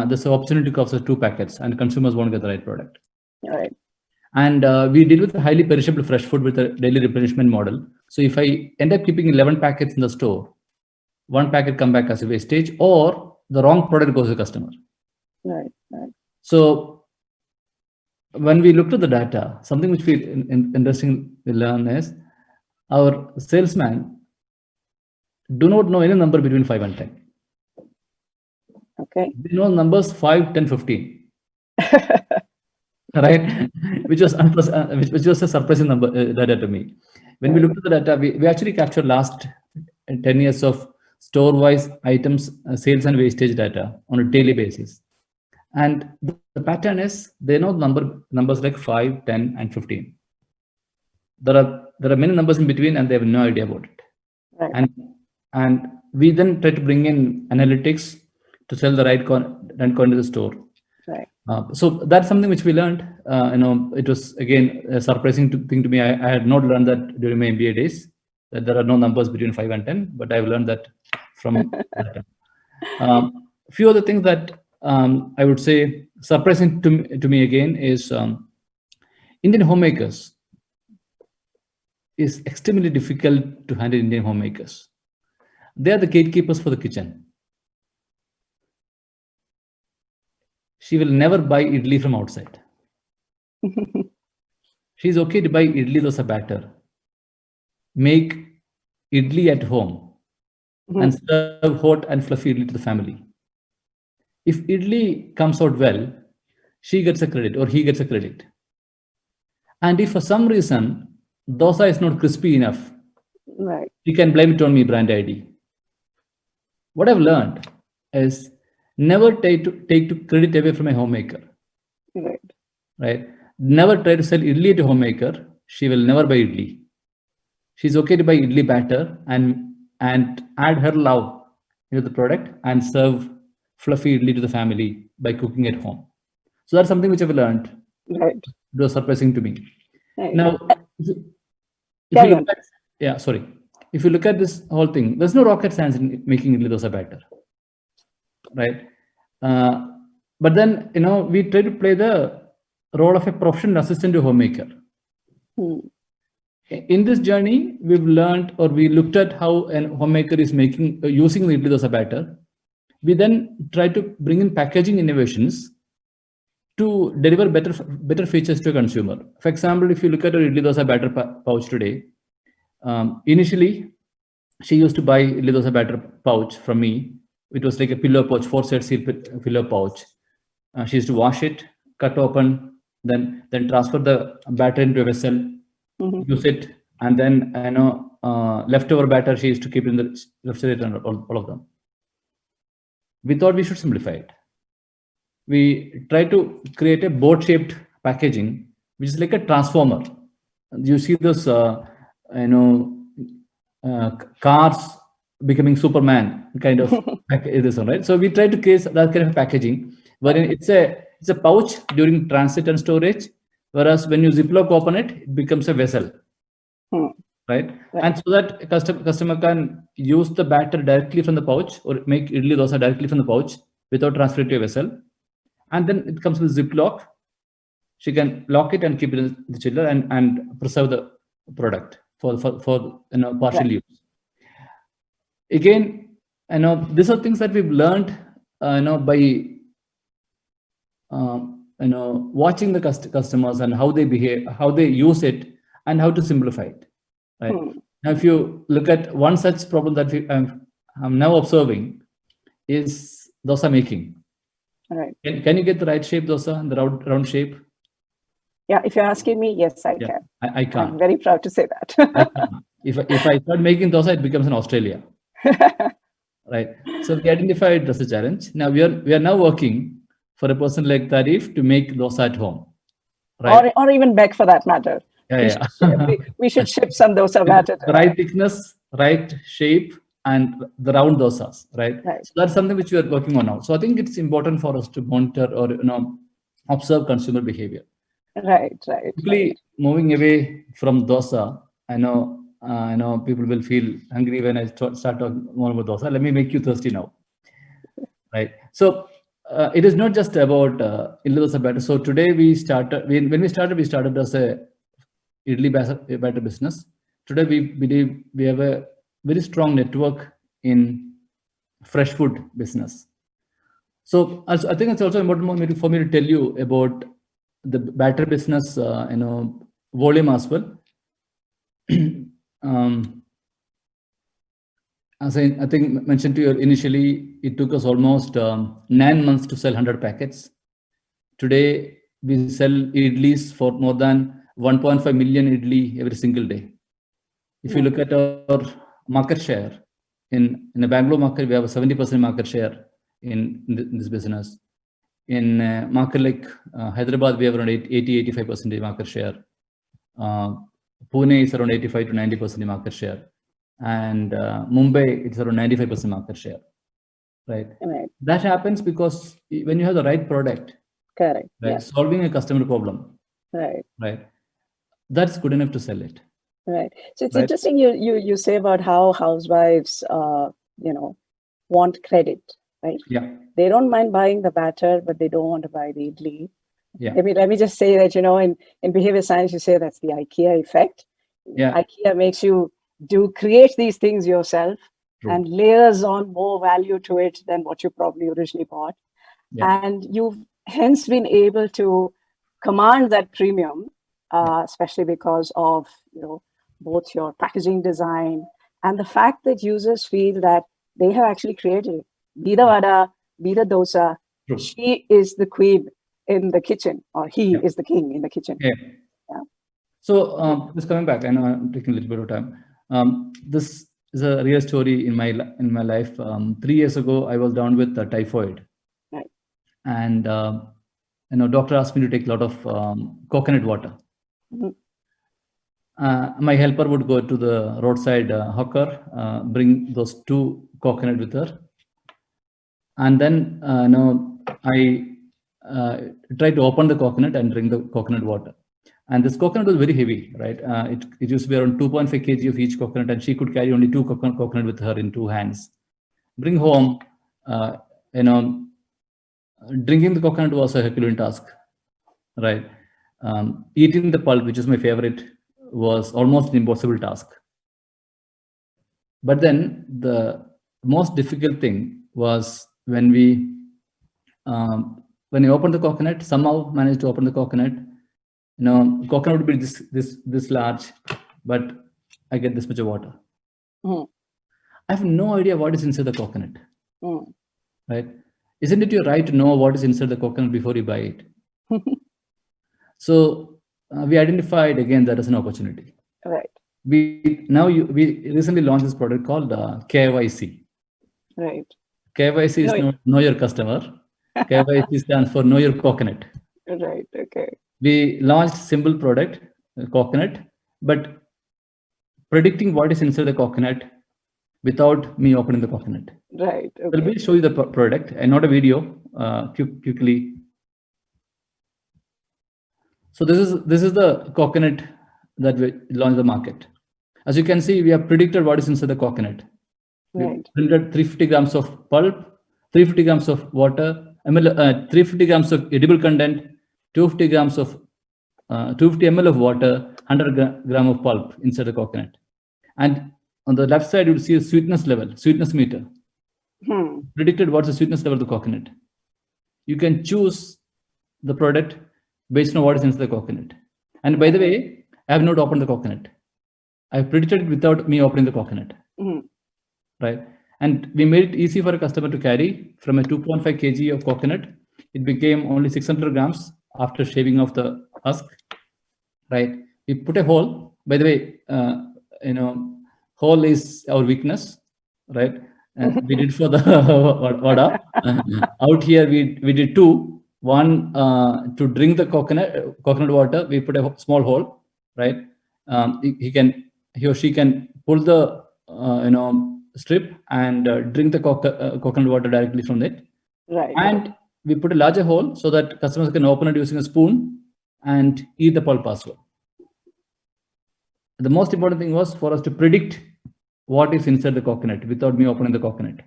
there's an opportunity cost of 2 packets, and consumers won't get the right product. All right. And we deal with a highly perishable fresh food with a daily replenishment model. So if I end up keeping 11 packets in the store, 1 packet come back as a wastage, or the wrong product goes to the customer. Right. Right. So when we looked at the data, something which we interesting we learn is our salesman do not know any number between 5 and 10. Okay. They know numbers 5, 10, 15. Right, which was a surprising number data to me. When we looked at the data, we actually captured last 10 years of store-wise items, sales and wastage data on a daily basis. And the pattern is they know numbers like 5, 10, and 15. There are many numbers in between, and they have no idea about it. Right. And we then try to bring in analytics to sell the right content to the store. Right. So that's something which we learned. It was again a surprising thing to me. I had not learned that during my MBA days, that there are no numbers between 5 and 10, but I've learned that from that. Few other things that I would say surprising to me again is Indian homemakers is extremely difficult to handle. Indian homemakers. They are the gatekeepers for the kitchen. She will never buy idli from outside. She's okay to buy idli dosa batter, make idli at home, and serve hot and fluffy idli to the family. If idli comes out well, she gets a credit or he gets a credit. And if for some reason dosa is not crispy enough, Right. you can blame it on me, brand ID. What I've learned is never take credit away from a homemaker. Right. Right? Never try to sell idli to a homemaker. She will never buy idli. She's okay to buy idli batter and add her love into the product and serve fluffy idli to the family by cooking at home. So that's something which I've learned. Right. It was surprising to me. Right. Now, if you look at this whole thing, there's no rocket science in making idli dosa batter, right? But then, we try to play the role of a professional assistant to homemaker. In this journey, we've learned, or we looked at how a homemaker is using the idli dosa batter. We then try to bring in packaging innovations to deliver better features to a consumer. For example, if you look at our idli dosa batter pouch today, initially she used to buy idli dosa batter pouch from me. It was like a pillow pouch, 4-set seal pillow pouch. She used to wash it, cut open, then transfer the batter into a vessel, use it, and then leftover batter she used to keep in the refrigerator, all of them. We thought we should simplify it. We try to create a boat-shaped packaging, which is like a transformer. You see those, cars becoming Superman kind of this one, right? So we try to create that kind of packaging, wherein it's a pouch during transit and storage, whereas when you Ziploc open it, it becomes a vessel, right? And so that customer can use the batter directly from the pouch or make idli dosa directly from the pouch without transferring to a vessel. And then it comes with Ziploc. She can lock it and keep it in the chiller and preserve the product for partial use. Again, these are things that we've learned, by watching the customers and how they behave, how they use it, and how to simplify it. Right now, if you look at one such problem that I'm now observing is dosa making. Right. Can you get the right shape dosa and the round shape? Yeah, if you're asking me, yes, I can. I can't. I'm very proud to say that. If I start making dosa, it becomes an Australia. Right. So we identified as a challenge. Now we are now working for a person like Tareef to make dosa at home. Right. Or even bake for that matter. We should ship some dosa batter. The right thickness, right shape, and the round dosas, right? So that's something which we are working on now. So I think it's important for us to monitor or observe consumer behavior. Right. Moving away from dosa, I know people will feel hungry when I start talking more about dosa. Let me make you thirsty now, right? So it is not just about idli dosa batter. So today we started as a idli batter business. Today we believe we have a very strong network in fresh food business. So I think it's also important for me to tell you about the batter business, volume as well. As I think mentioned to you initially, it took us almost 9 months to sell 100 packets. Today, we sell idlis for more than 1.5 million idli every single day. If you look at our market share, in the Bangalore market, we have a 70% market share in this business. In a market like Hyderabad, we have around 80-85% market share. Pune is around 85 to 90% market share. And Mumbai, it's around 95% market share. Right? That happens because when you have the right product, Correct. right? Yes. Solving a customer problem, Right. right? That's good enough to sell it. Right. So it's Right. interesting you say about how housewives, want credit, right? Yeah. They don't mind buying the batter, but they don't want to buy the idli. Yeah. Let me just say that, in behavior science, you say that's the IKEA effect. Yeah. IKEA makes you create these things yourself. True. And layers on more value to it than what you probably originally bought. Yeah. And you've hence been able to command that premium, especially because of both your packaging design and the fact that users feel that they have actually created it. Be the vada, be the dosa, True. she is the queen in the kitchen, or he Yeah. is the king in the kitchen. Yeah. Yeah. So just coming back, I know I'm taking a little bit of time. This is a real story in my life. 3 years ago, I was down with typhoid, Right. and doctor asked me to take a lot of coconut water. Mhm. My helper would go to the roadside hawker, bring those 2 coconut with her, and then I tried to open the coconut and drink the coconut water. And this coconut was very heavy, right? It used to be around 2.5 kg of each coconut, and she could carry only 2 coconut with her in 2 hands. Bring home, drinking the coconut was a Herculean task, right? Eating the pulp, which is my favorite, was almost an impossible task. But then the most difficult thing was when I opened the coconut, somehow managed to open the coconut. Coconut would be this large, but I get this much of water. Mhm. I have no idea what is inside the coconut, Mm. right? Isn't it your right to know what is inside the coconut before you buy it? So we identified again that as an opportunity. Right. We recently launched this product called KYC. Right. KYC is know your customer. KYC stands for know your coconut. Right. Okay. We launched simple product, coconut, but predicting what is inside the coconut without me opening the coconut. Right. So Okay. we'll show you the product and not a video quickly. So this is the coconut that we launched the market. As you can see, we have predicted what is inside the coconut. Right. We printed 350 grams of pulp, 350 grams of water, 350 grams of edible content, 250 grams of 250 ml of water, 100 gram of pulp inside the coconut. And on the left side, you'll see a sweetness level, sweetness meter. Predicted what's the sweetness level of the coconut. You can choose the product based on what is inside the coconut. And by the way, I have not opened the coconut. I've predicted it without me opening the coconut. Right? And we made it easy for a customer to carry. From a 2.5 kg of coconut, it became only 600 grams after shaving off the husk. Right? We put a hole. By the way, hole is our weakness. Right? We did for the vada. Out here, we did 2. One to drink the coconut water. We put a small hole. Right? He or she can pull the strip and drink the coconut water directly from it. Right. And we put a larger hole so that customers can open it using a spoon and eat the pulp as well. The most important thing was for us to predict what is inside the coconut without me opening the coconut.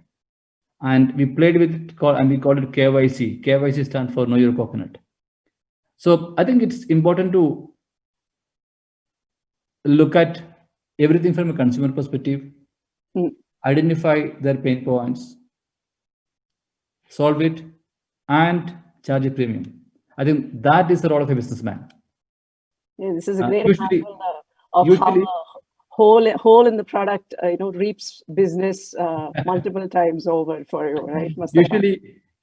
And we played with it and we called it KYC. KYC stands for Know Your Coconut. So I think it's important to look at everything from a consumer perspective, identify their pain points, solve it, and charge a premium. I think that is the role of a businessman. Yeah, this is a great example of how a hole in the product, reaps business multiple times over for you, right?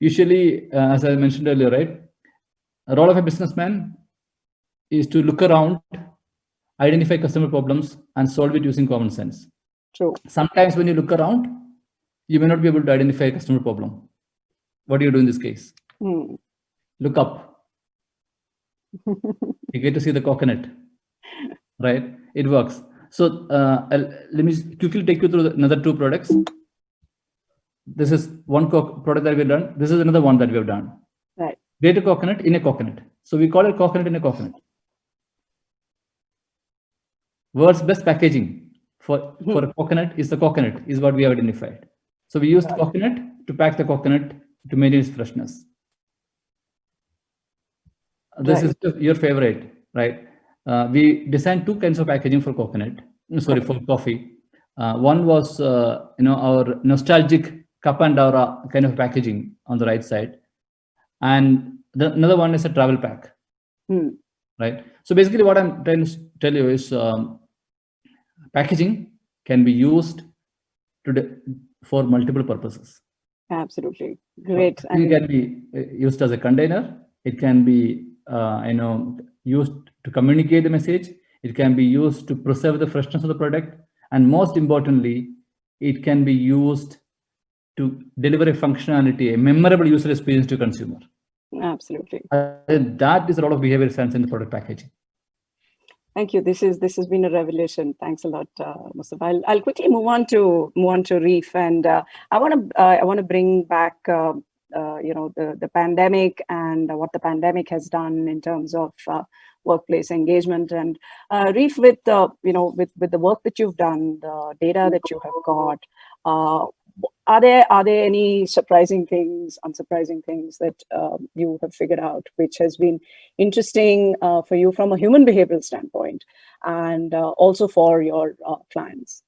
Usually, as I mentioned earlier, right, the role of a businessman is to look around, identify customer problems, and solve it using common sense. True. Sometimes when you look around, you may not be able to identify a customer problem. What do you do in this case? Look up. You get to see the coconut, right? It works. So let me quickly take you through another 2 products. This is one product that we've done. This is another one that we have done. Right. Greater coconut in a coconut. So we call it coconut in a coconut. World's best packaging for a coconut is the coconut, is what we have identified. So we used coconut to pack the coconut to maintain its freshness. This is your favorite, right? We designed two kinds of packaging for coconut. Sorry, for coffee. One was our nostalgic cup and aura kind of packaging on the right side, and another one is a travel pack. Right. So basically, what I'm trying to tell you is packaging can be used for multiple purposes. Absolutely. Great. It can be used as a container. It can be used to communicate the message. It can be used to preserve the freshness of the product. And most importantly, it can be used to deliver a functionality, a memorable user experience to consumer. Absolutely. And that is a lot of behavioral science in the product packaging. Thank you. This has been a revelation. Thanks a lot, Musthafa. I'll quickly move on to Reef, and I want to bring back the pandemic and what the pandemic has done in terms of workplace engagement. And Reef, with the work that you've done, the data that you have got, are there any surprising things, unsurprising things that you have figured out, which has been interesting for you from a human behavioral standpoint, and also for your clients?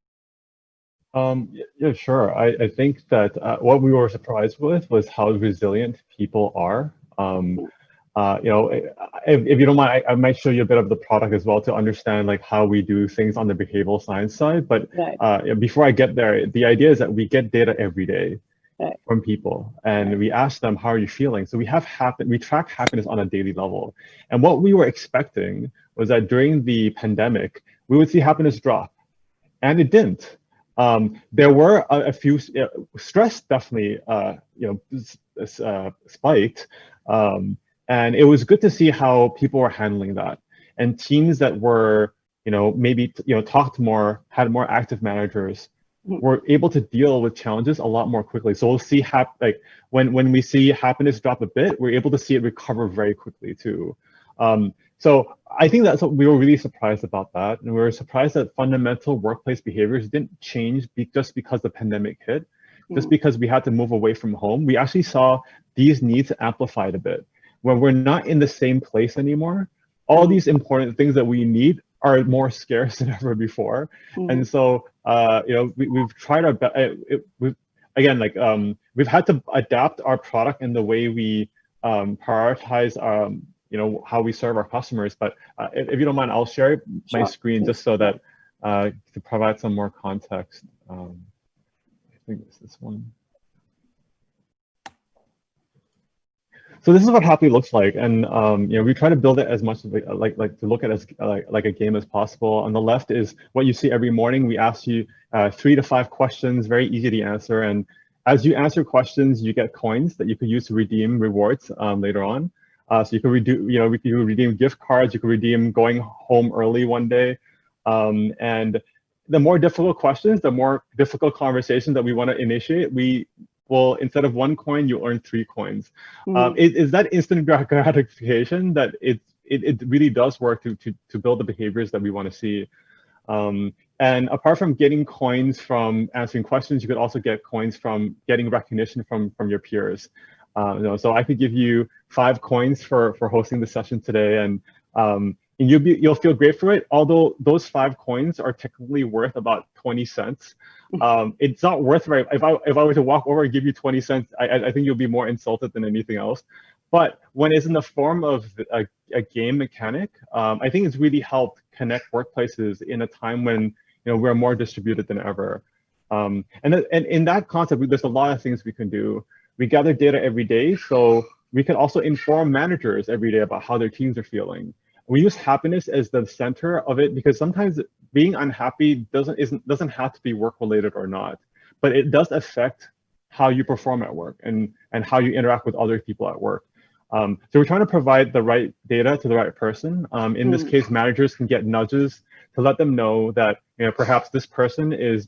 Yeah, sure. I think that what we were surprised with was how resilient people are. If you don't mind, I might show you a bit of the product as well to understand like how we do things on the behavioral science side. But before I get there, the idea is that we get data every day from people, and we ask them, how are you feeling? So we track happiness on a daily level. And what we were expecting was that during the pandemic, we would see happiness drop, and it didn't. There were a few stress definitely spiked. And it was good to see how people were handling that. And teams that were, maybe, talked more, had more active managers, were able to deal with challenges a lot more quickly. So we'll see when we see happiness drop a bit, we're able to see it recover very quickly too. So I think that's what we were really surprised about that. And we were surprised that fundamental workplace behaviors didn't change just because the pandemic hit, just because we had to move away from home. We actually saw these needs amplified a bit. When we're not in the same place anymore, all these important things that we need are more scarce than ever before. And so, we've tried our best. We've had to adapt our product in the way we prioritize, how we serve our customers. But if you don't mind, I'll share my screen just so that to provide some more context. I think it's this one. So this is what Happily looks like, and we try to build it as much as to look at it as like a game as possible. On the left is what you see every morning. We ask you 3 to 5 questions, very easy to answer, and as you answer questions, you get coins that you could use to redeem rewards later on. So you can redeem gift cards, you can redeem going home early one day, and the more difficult questions, the more difficult conversations that we want to initiate, well, instead of 1 coin, you earn 3 coins. Is that instant gratification that it really does work to build the behaviors that we want to see. And apart from getting coins from answering questions, you could also get coins from getting recognition from your peers. So I could give you 5 coins for hosting the session today, and you'll feel great for it. Although those 5 coins are technically worth about 20 cents. It's not worth right. If I were to walk over and give you 20 cents, I think you'll be more insulted than anything else. But when it's in the form of a game mechanic, I think it's really helped connect workplaces in a time when we're more distributed than ever. And in that concept, there's a lot of things we can do. We gather data every day, so we can also inform managers every day about how their teams are feeling. We use happiness as the center of it because sometimes being unhappy doesn't have to be work-related or not, but it does affect how you perform at work and how you interact with other people at work. So we're trying to provide the right data to the right person. In this case, managers can get nudges to let them know that perhaps this person is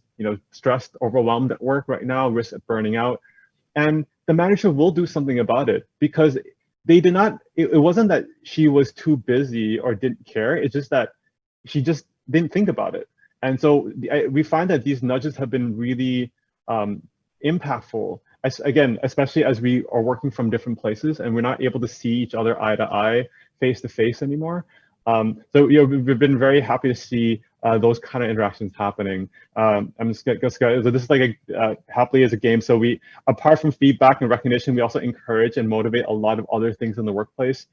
stressed, overwhelmed at work right now, risk of burning out, and the manager will do something about it because they did not, it wasn't that she was too busy or didn't care. It's just that she just didn't think about it. And so we find that these nudges have been really impactful. Again, especially as we are working from different places and we're not able to see each other eye to eye, face to face anymore. So we've been very happy to see those kind of interactions happening. I'm just gonna, so this is like Happily as a game. So we, apart from feedback and recognition, we also encourage and motivate a lot of other things in the workplace.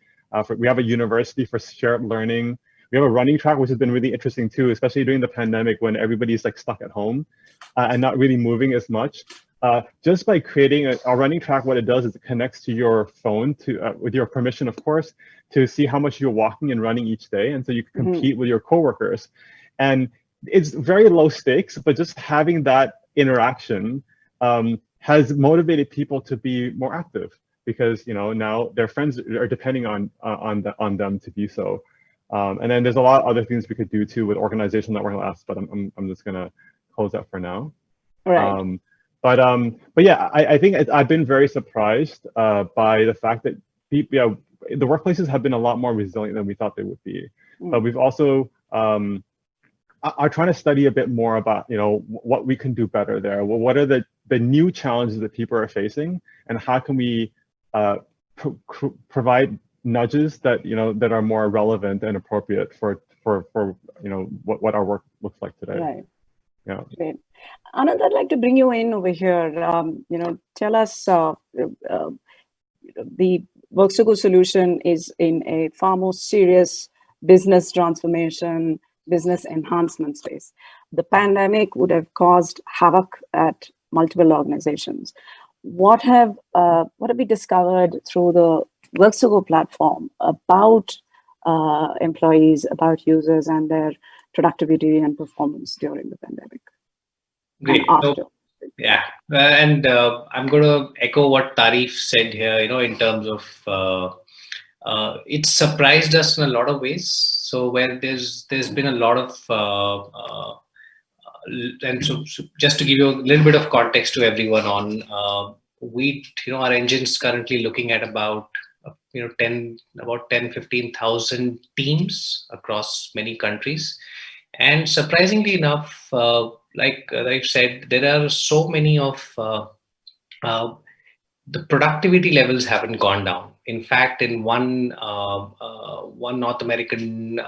We have a university for shared learning. We have a running track, which has been really interesting too, especially during the pandemic when everybody's like stuck at home and not really moving as much. Just by creating a running track, what it does is it connects to your phone, with your permission, of course, to see how much you're walking and running each day. And so you can compete with your coworkers. And it's very low stakes, but just having that interaction has motivated people to be more active because, you know, now their friends are depending on them to do so. And then there's a lot of other things we could do too with organizational networking labs, but I'm just gonna close that for now. Right. But yeah, I think I've been very surprised by the fact that the workplaces have been a lot more resilient than we thought they would be. But we've also are trying to study a bit more about, you know, what we can do better there. Well, what are the new challenges that people are facing, and how can we provide nudges that, you know, that are more relevant and appropriate for you know what our work looks like today. Right. Yeah. Great. Anant, I'd like to bring you in over here. You know, tell us the Worxogo solution is in a far more serious business transformation, business enhancement space. The pandemic would have caused havoc at multiple organizations. What have we discovered through the Worxogo platform about employees, about users, and their productivity and performance during the pandemic? Great. And after. So, yeah, and I'm going to echo what Tareef said here. You know, in terms of it surprised us in a lot of ways. So where there's been a lot of and so just to give you a little bit of context to everyone on, our engine's currently looking at about 15,000 teams across many countries. And surprisingly enough, like I said, there are so many of the productivity levels haven't gone down. In fact, in one North American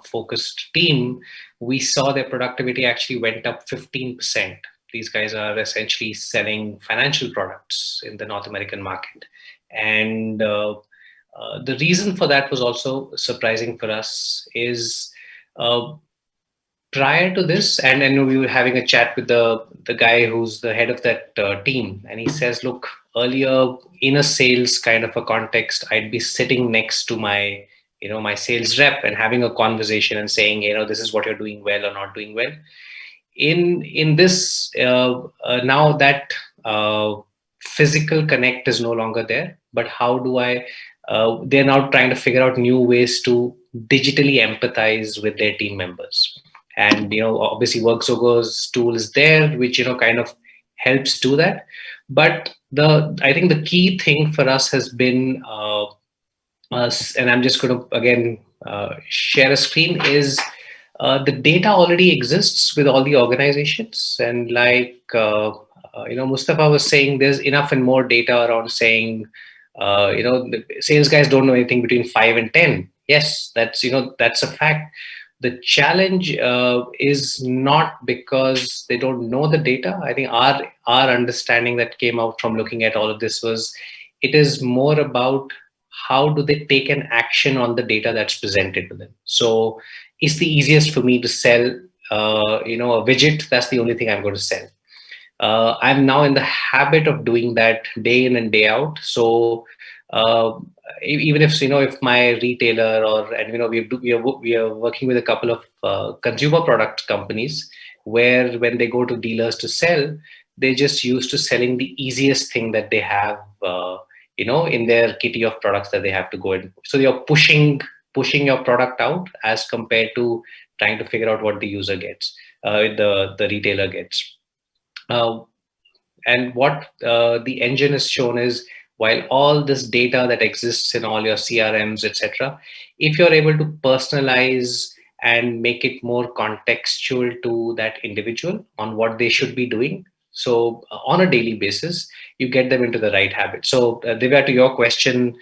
focused team, we saw their productivity actually went up 15%. These guys are essentially selling financial products in the North American market. And the reason for that was also surprising for us is prior to this, and we were having a chat with the guy who's the head of that team, and he says, look, earlier in a sales kind of a context, I'd be sitting next to my sales rep and having a conversation and saying, this is what you're doing well or not doing well. In this, now that physical connect is no longer there, but how do they're now trying to figure out new ways to digitally empathize with their team members. And obviously Worxogo's tool is there, which kind of helps do that. But I think the key thing for us has been and I'm just going to again share a screen, is the data already exists with all the organizations. And like Musthafa was saying, there's enough and more data around saying the sales guys don't know anything between 5 and 10. Yes, that's a fact. The challenge is not because they don't know the data. I think our understanding that came out from looking at all of this was, it is more about how do they take an action on the data that's presented to them. So it's the easiest for me to sell a widget. That's the only thing I'm going to sell. I'm now in the habit of doing that day in and day out. So even if my retailer we are working with a couple of consumer product companies where when they go to dealers to sell, they're just used to selling the easiest thing that they have in their kitty of products that they have to go in. So you're pushing your product out as compared to trying to figure out what the user gets, the retailer gets. And what the engine has shown is, while all this data that exists in all your CRMs, etc., if you're able to personalize and make it more contextual to that individual on what they should be doing, so on a daily basis, you get them into the right habit. So Divya, to your question,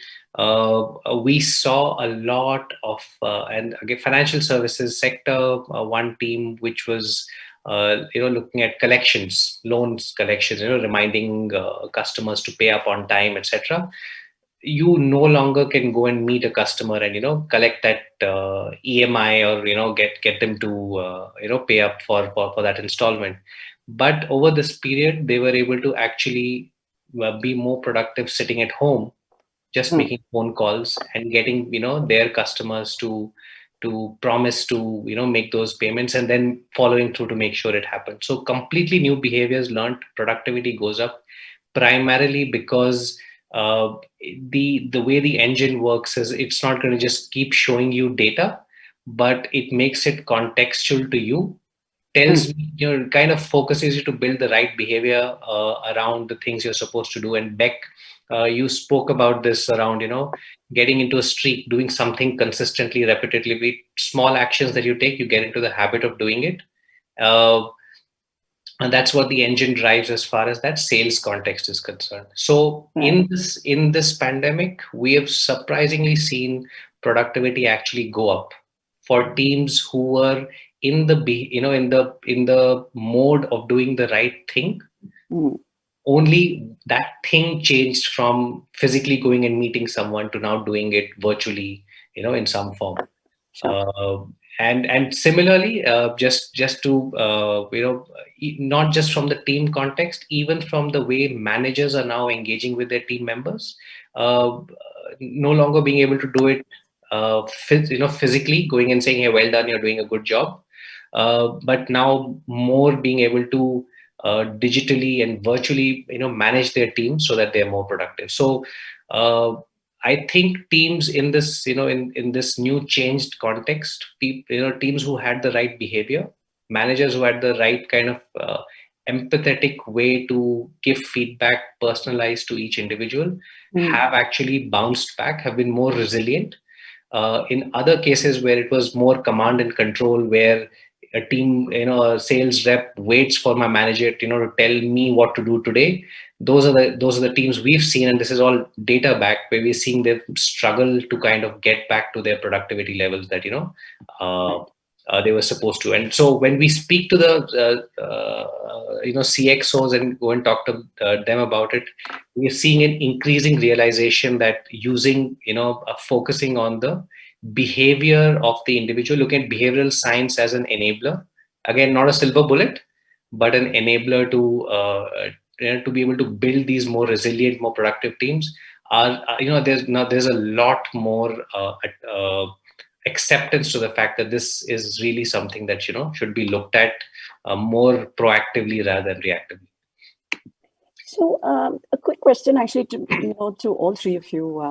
we saw a lot of, and again, financial services sector, one team which was looking at collections, loans collections, reminding customers to pay up on time, etc. You no longer can go and meet a customer and collect that EMI or get them to pay up for that installment. But over this period, they were able to actually be more productive sitting at home, just making phone calls and getting their customers to promise to make those payments, and then following through to make sure it happens. So completely new behaviors learned, productivity goes up, primarily because the way the engine works is it's not going to just keep showing you data, but it makes it contextual to you, tells me, kind of focuses you to build the right behavior around the things you're supposed to do. And Beck, you spoke about this around, getting into a streak, doing something consistently, repetitively, small actions that you take, you get into the habit of doing it. And that's what the engine drives as far as that sales context is concerned. So in this pandemic, we have surprisingly seen productivity actually go up for teams who were in the mode of doing the right thing. Only that thing changed from physically going and meeting someone to now doing it virtually, in some form. Sure. And similarly, just to not just from the team context, even from the way managers are now engaging with their team members, no longer being able to do it physically, going and saying, hey, well done, you're doing a good job, but now more being able to digitally and virtually manage their teams so that they're more productive. So I think teams in this in this new changed context, teams who had the right behavior, managers who had the right kind of empathetic way to give feedback personalized to each individual, have actually bounced back, have been more resilient. In other cases where it was more command and control, where a team, a sales rep waits for my manager to tell me what to do today, those are the teams we've seen, and this is all data backed, where we're seeing them struggle to kind of get back to their productivity levels that they were supposed to. And so when we speak to the CXOs and go and talk to them about it, we're seeing an increasing realization that using focusing on the behavior of the individual, looking at behavioral science as an enabler, again, not a silver bullet, but an enabler to be able to build these more resilient, more productive teams. There's a lot more acceptance to the fact that this is really something that should be looked at more proactively rather than reactively. So a quick question, actually, to all three of you,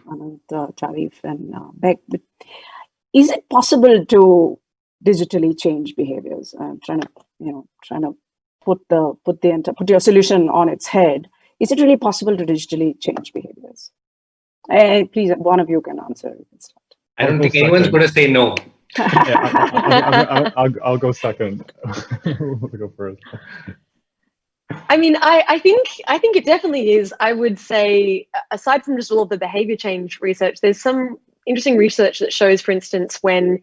Anant, Tareef, and Beck. Is it possible to digitally change behaviors? Trying to put your solution on its head. Is it really possible to digitally change behaviors? Please, one of you can answer. You can start. I don't think anyone's going to say no. Yeah, I'll go second. We'll go first. I mean, I think it definitely is. I would say, aside from just all of the behavior change research, there's some interesting research that shows, for instance, when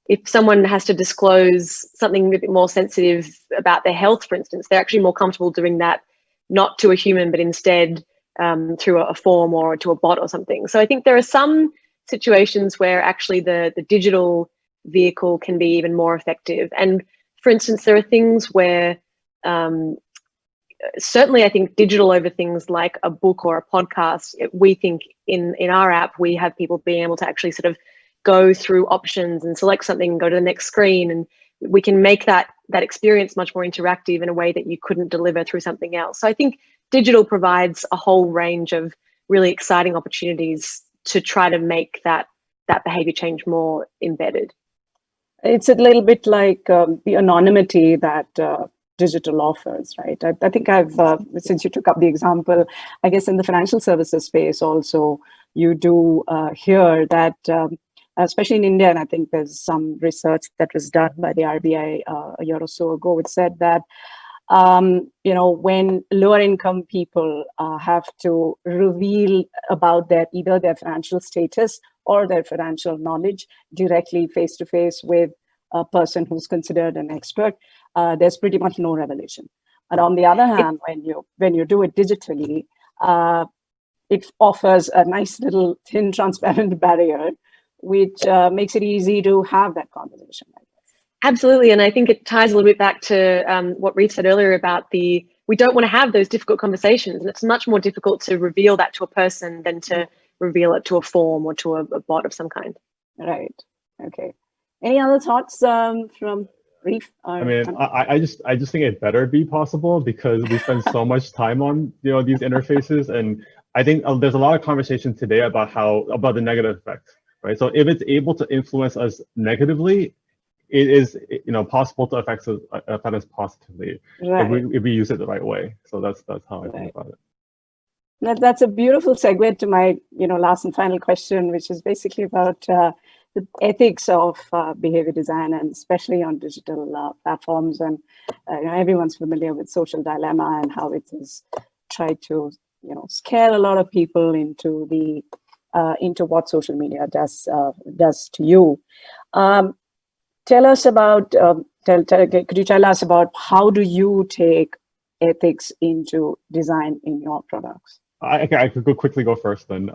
if someone has to disclose something a bit more sensitive about their health, for instance, they're actually more comfortable doing that, not to a human, but instead through a form or to a bot or something. So I think there are some situations where actually the digital vehicle can be even more effective. And for instance, there are things where certainly I think digital over things like a book or a podcast, we think in our app, we have people being able to actually sort of go through options and select something and go to the next screen. And we can make that experience much more interactive in a way that you couldn't deliver through something else. So I think digital provides a whole range of really exciting opportunities to try to make that behavior change more embedded. It's a little bit like the anonymity that digital offers, right? I think since you took up the example, I guess in the financial services space also, you do hear that, especially in India, and I think there's some research that was done by the RBI a year or so ago, which said that when lower income people have to reveal about either their financial status or their financial knowledge directly face to face with a person who's considered an expert, there's pretty much no revelation. And on the other hand, when you do it digitally, it offers a nice little thin, transparent barrier, which makes it easy to have that conversation. Absolutely, and I think it ties a little bit back to what Reef said earlier about we don't want to have those difficult conversations, and it's much more difficult to reveal that to a person than to reveal it to a form or to a bot of some kind. Right. Okay. Any other thoughts from Reef? I just think it better be possible, because we spend so much time on these interfaces, and I think there's a lot of conversation today about the negative effects, right? So if it's able to influence us negatively, it is possible to affect us positively, right, if we use it the right way. So that's how I think about it. That's a beautiful segue to my last and final question, which is basically about the ethics of behavior design, and especially on digital platforms. And everyone's familiar with social dilemma and how it has tried to scare a lot of people into what social media does to you. Tell us about, could you tell us about how do you take ethics into design in your products? I could quickly go first then.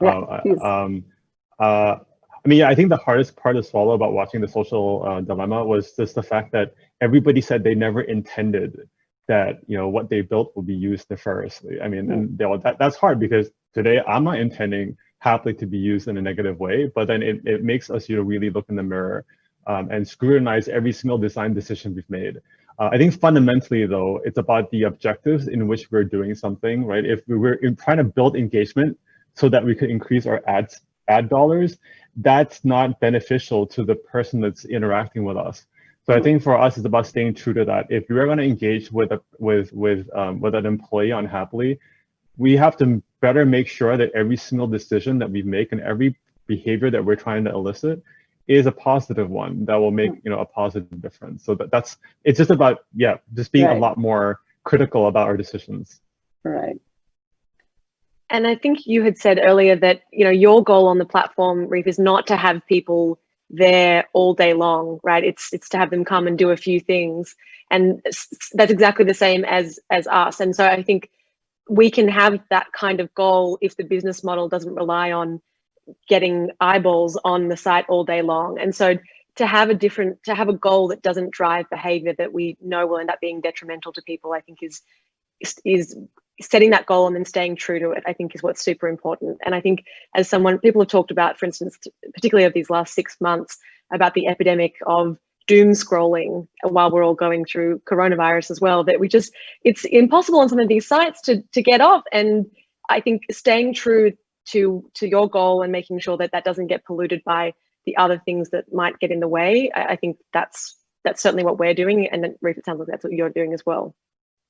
Yeah, I think the hardest part to swallow about watching the social dilemma was just the fact that everybody said they never intended that what they built will be used nefariously. And that's hard, because today I'm not intending Happily to be used in a negative way, but then it makes us really look in the mirror and scrutinize every single design decision we've made. I think fundamentally, though, it's about the objectives in which we're doing something, right? If we were trying to build engagement so that we could increase our ad dollars, that's not beneficial to the person that's interacting with us. So I think for us, it's about staying true to that. If we're going to engage with an employee on Happily, we have to better make sure that every single decision that we make and every behavior that we're trying to elicit is a positive one that will make a positive difference. So it's just about just being a lot more critical about our decisions. Right. And I think you had said earlier that your goal on the platform, Reef, is not to have people there all day long, right? It's to have them come and do a few things, and that's exactly the same as us. And so I think we can have that kind of goal if the business model doesn't rely on getting eyeballs on the site all day long. And so to have a goal that doesn't drive behavior that we know will end up being detrimental to people, I think is setting that goal and then staying true to it, I think is what's super important. And I think as people have talked about, for instance, particularly over these last 6 months, about the epidemic of doom scrolling while we're all going through coronavirus as well, that it's impossible on some of these sites to get off. And I think staying true to your goal and making sure that doesn't get polluted by the other things that might get in the way, I think that's certainly what we're doing. And then Reef, it sounds like that's what you're doing as well.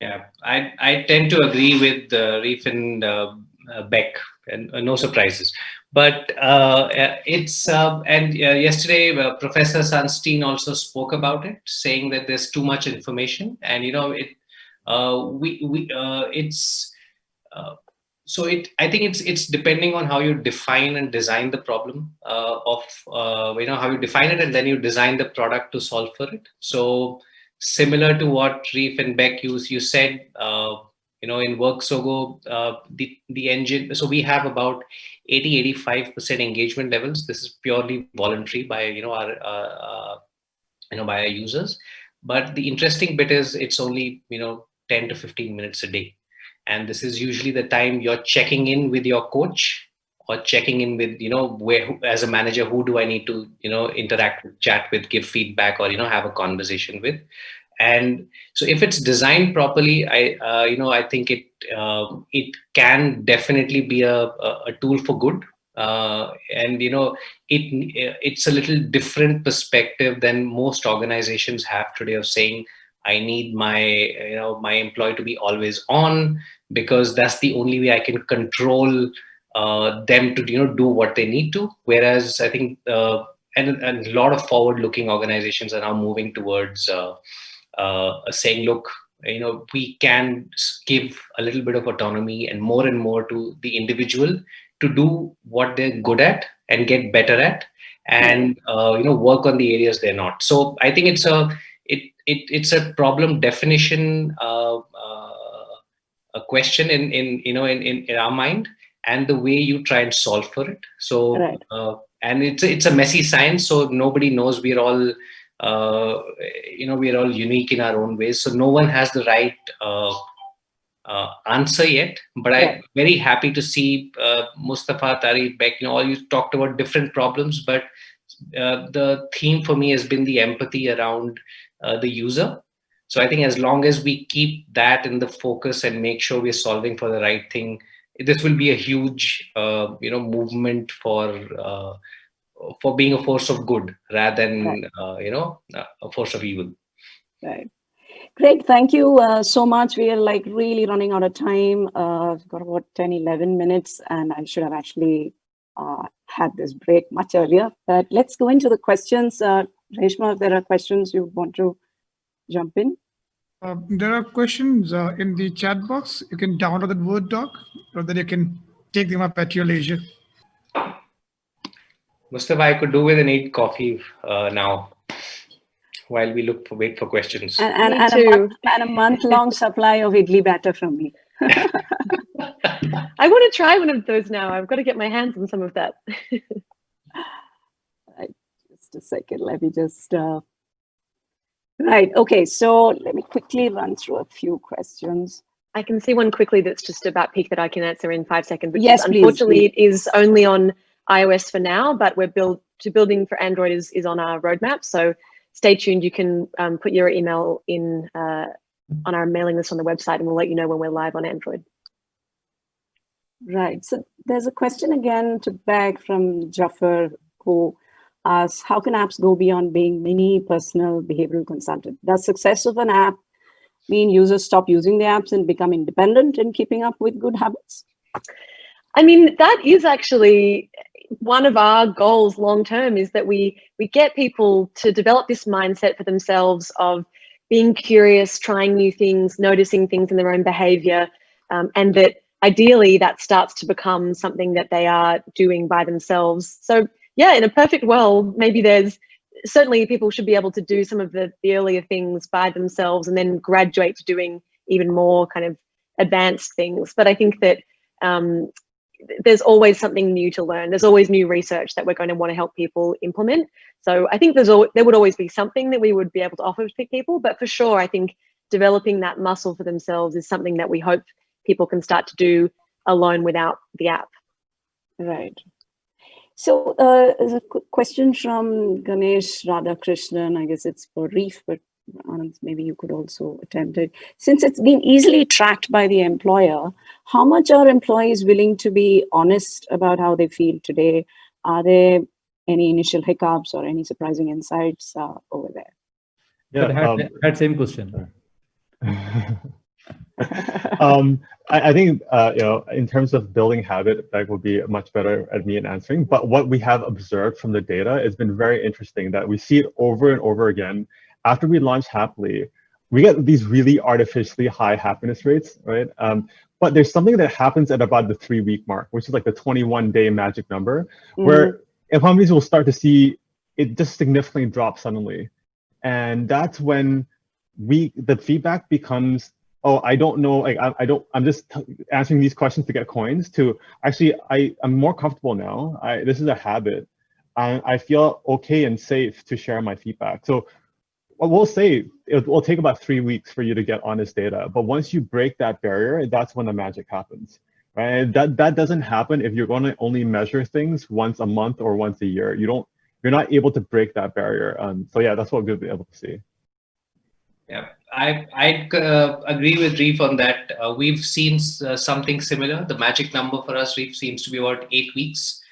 Yeah, I tend to agree with Reef and Beck, and no surprises. But yesterday Professor Sunstein also spoke about it, saying that there's too much information, and I think it's depending on how you define and design the problem how you define it, and then you design the product to solve for it. So similar to what Reef and Beck you said, in Worxogo, the engine. So we have about 80-85% engagement levels. This is purely voluntary by our users. But the interesting bit is it's only 10 to 15 minutes a day. And this is usually the time you're checking in with your coach, or checking in with, where, as a manager, who do I need to, interact with, chat with, give feedback, or, have a conversation with. And so if it's designed properly, I think it can definitely be a tool for good. It's a little different perspective than most organizations have today of saying, I need my my employee to be always on, because that's the only way I can control them to do what they need to. Whereas I think and a lot of forward-looking organizations are now moving towards saying, look, we can give a little bit of autonomy and more to the individual to do what they're good at and get better at, and work on the areas they're not. So I think it's a problem definition a question in our mind, and the way you try and solve for it. So Right. and it's a messy science, so nobody knows. We're all we're all unique in our own ways, so no one has the right answer yet. But I'm very happy to see Musthafa, Tareef, Beck, all you talked about different problems, but the theme for me has been the empathy around the user. So I think as long as we keep that in the focus and make sure we're solving for the right thing, this will be a huge movement for being a force of good rather than a force of evil. Right. Great. Thank you so much. We are like really running out of time. We've got about 10, 11 minutes, and I should have actually had this break much earlier. But let's go into the questions. Reshma, if there are questions you want to jump in. There are questions in the chat box. You can download that Word doc, or that you can take them up at your leisure. Musthafa, I could do with an 8 coffee now, while we wait for questions. And a month-long supply of idli batter from me. I want to try one of those now. I've got to get my hands on some of that. Right, just a second. Let me just... Right. Okay. So let me quickly run through a few questions. I can see one quickly that's just about Pique that I can answer in 5 seconds. Which yes, is, unfortunately, it is only on iOS for now, but we're building for Android is on our roadmap. So stay tuned. You can put your email in on our mailing list on the website, and we'll let you know when we're live on Android. Right. So there's a question again to Beck from Jafferi, who asks, how can apps go beyond being mini personal behavioral consultant? Does success of an app mean users stop using the apps and become independent in keeping up with good habits? I mean, that is actually one of our goals long term, is that we get people to develop this mindset for themselves of being curious, trying new things, noticing things in their own behavior, and that ideally that starts to become something that they are doing by themselves. So yeah, in a perfect world, maybe certainly people should be able to do some of the earlier things by themselves and then graduate to doing even more kind of advanced things. But I think that there's always something new to learn. There's always new research that we're going to want to help people implement. So I think there would always be something that we would be able to offer to people. But for sure, I think developing that muscle for themselves is something that we hope people can start to do alone without the app. Right. So there's a question from Ganesh Radhakrishnan. I guess it's for Reef, but Anant, maybe you could also attempt it. Since it's been easily tracked by the employer, how much are employees willing to be honest about how they feel today? Are there any initial hiccups or any surprising insights over there? Yeah, had same question. I think in terms of building habit, Beck would be much better at me in answering. But what we have observed from the data has been very interesting, that we see it over and over again. After we launch Happily, we get these really artificially high happiness rates, right? But there's something that happens at about the 3-week mark, which is like the 21-day magic number, where companies will start to see it just significantly drop suddenly. And that's when the feedback becomes, oh, I don't know, like I'm just answering these questions to get coins, to actually, I'm more comfortable now. This is a habit. I feel okay and safe to share my feedback. So we'll say it will take about 3 weeks for you to get honest data. But once you break that barrier, that's when the magic happens, right? That doesn't happen if you're going to only measure things once a month or once a year. You're not able to break that barrier. So yeah, that's what we'll be able to see. Yeah, I agree with Reef on that. We've seen something similar. The magic number for us, Reef, seems to be about 8 weeks.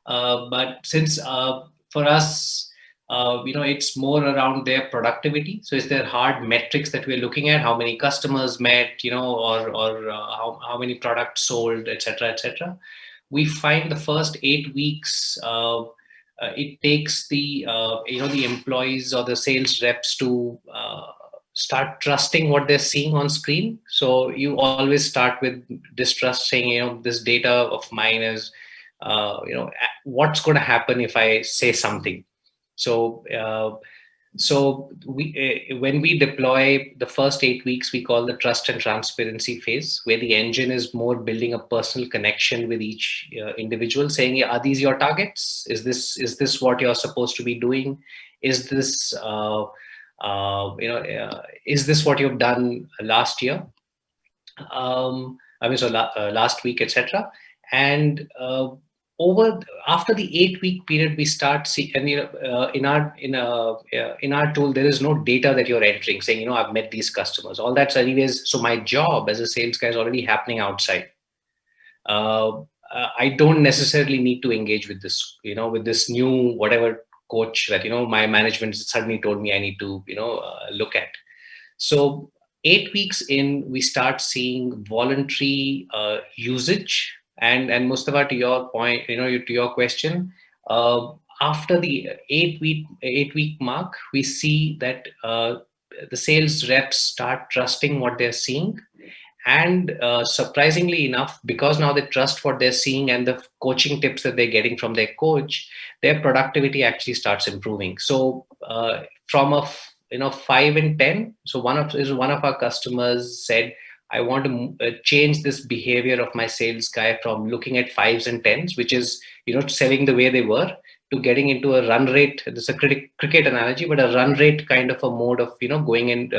But since for us, it's more around their productivity. So is there hard metrics that we're looking at, how many customers met, or how many products sold, etc., etc. We find the first 8 weeks, it takes the the employees or the sales reps to start trusting what they're seeing on screen. So you always start with distrust, saying, this data of mine is, what's going to happen if I say something. So when we deploy the first 8 weeks, we call the trust and transparency phase, where the engine is more building a personal connection with each individual, saying, are these your targets? Is this what you're supposed to be doing? Is this is this what you've done last year? Last week, etc. And after the 8-week period, we start see, and in our tool, there is no data that you're entering saying, I've met these customers. All that's anyways. So my job as a sales guy is already happening outside. I don't necessarily need to engage with this, with this new whatever coach that my management suddenly told me I need to look at. So 8 weeks in, we start seeing voluntary usage. And Musthafa, to your point, to your question, after the 8-week mark, we see that the sales reps start trusting what they're seeing. And surprisingly enough, because now they trust what they're seeing and the coaching tips that they're getting from their coach, their productivity actually starts improving. So from a 5 and 10, so one of our customers said, I want to change this behavior of my sales guy from looking at 5s and 10s, which is selling the way they were, to getting into a run rate. This is a cricket analogy, but a run rate kind of a mode of going and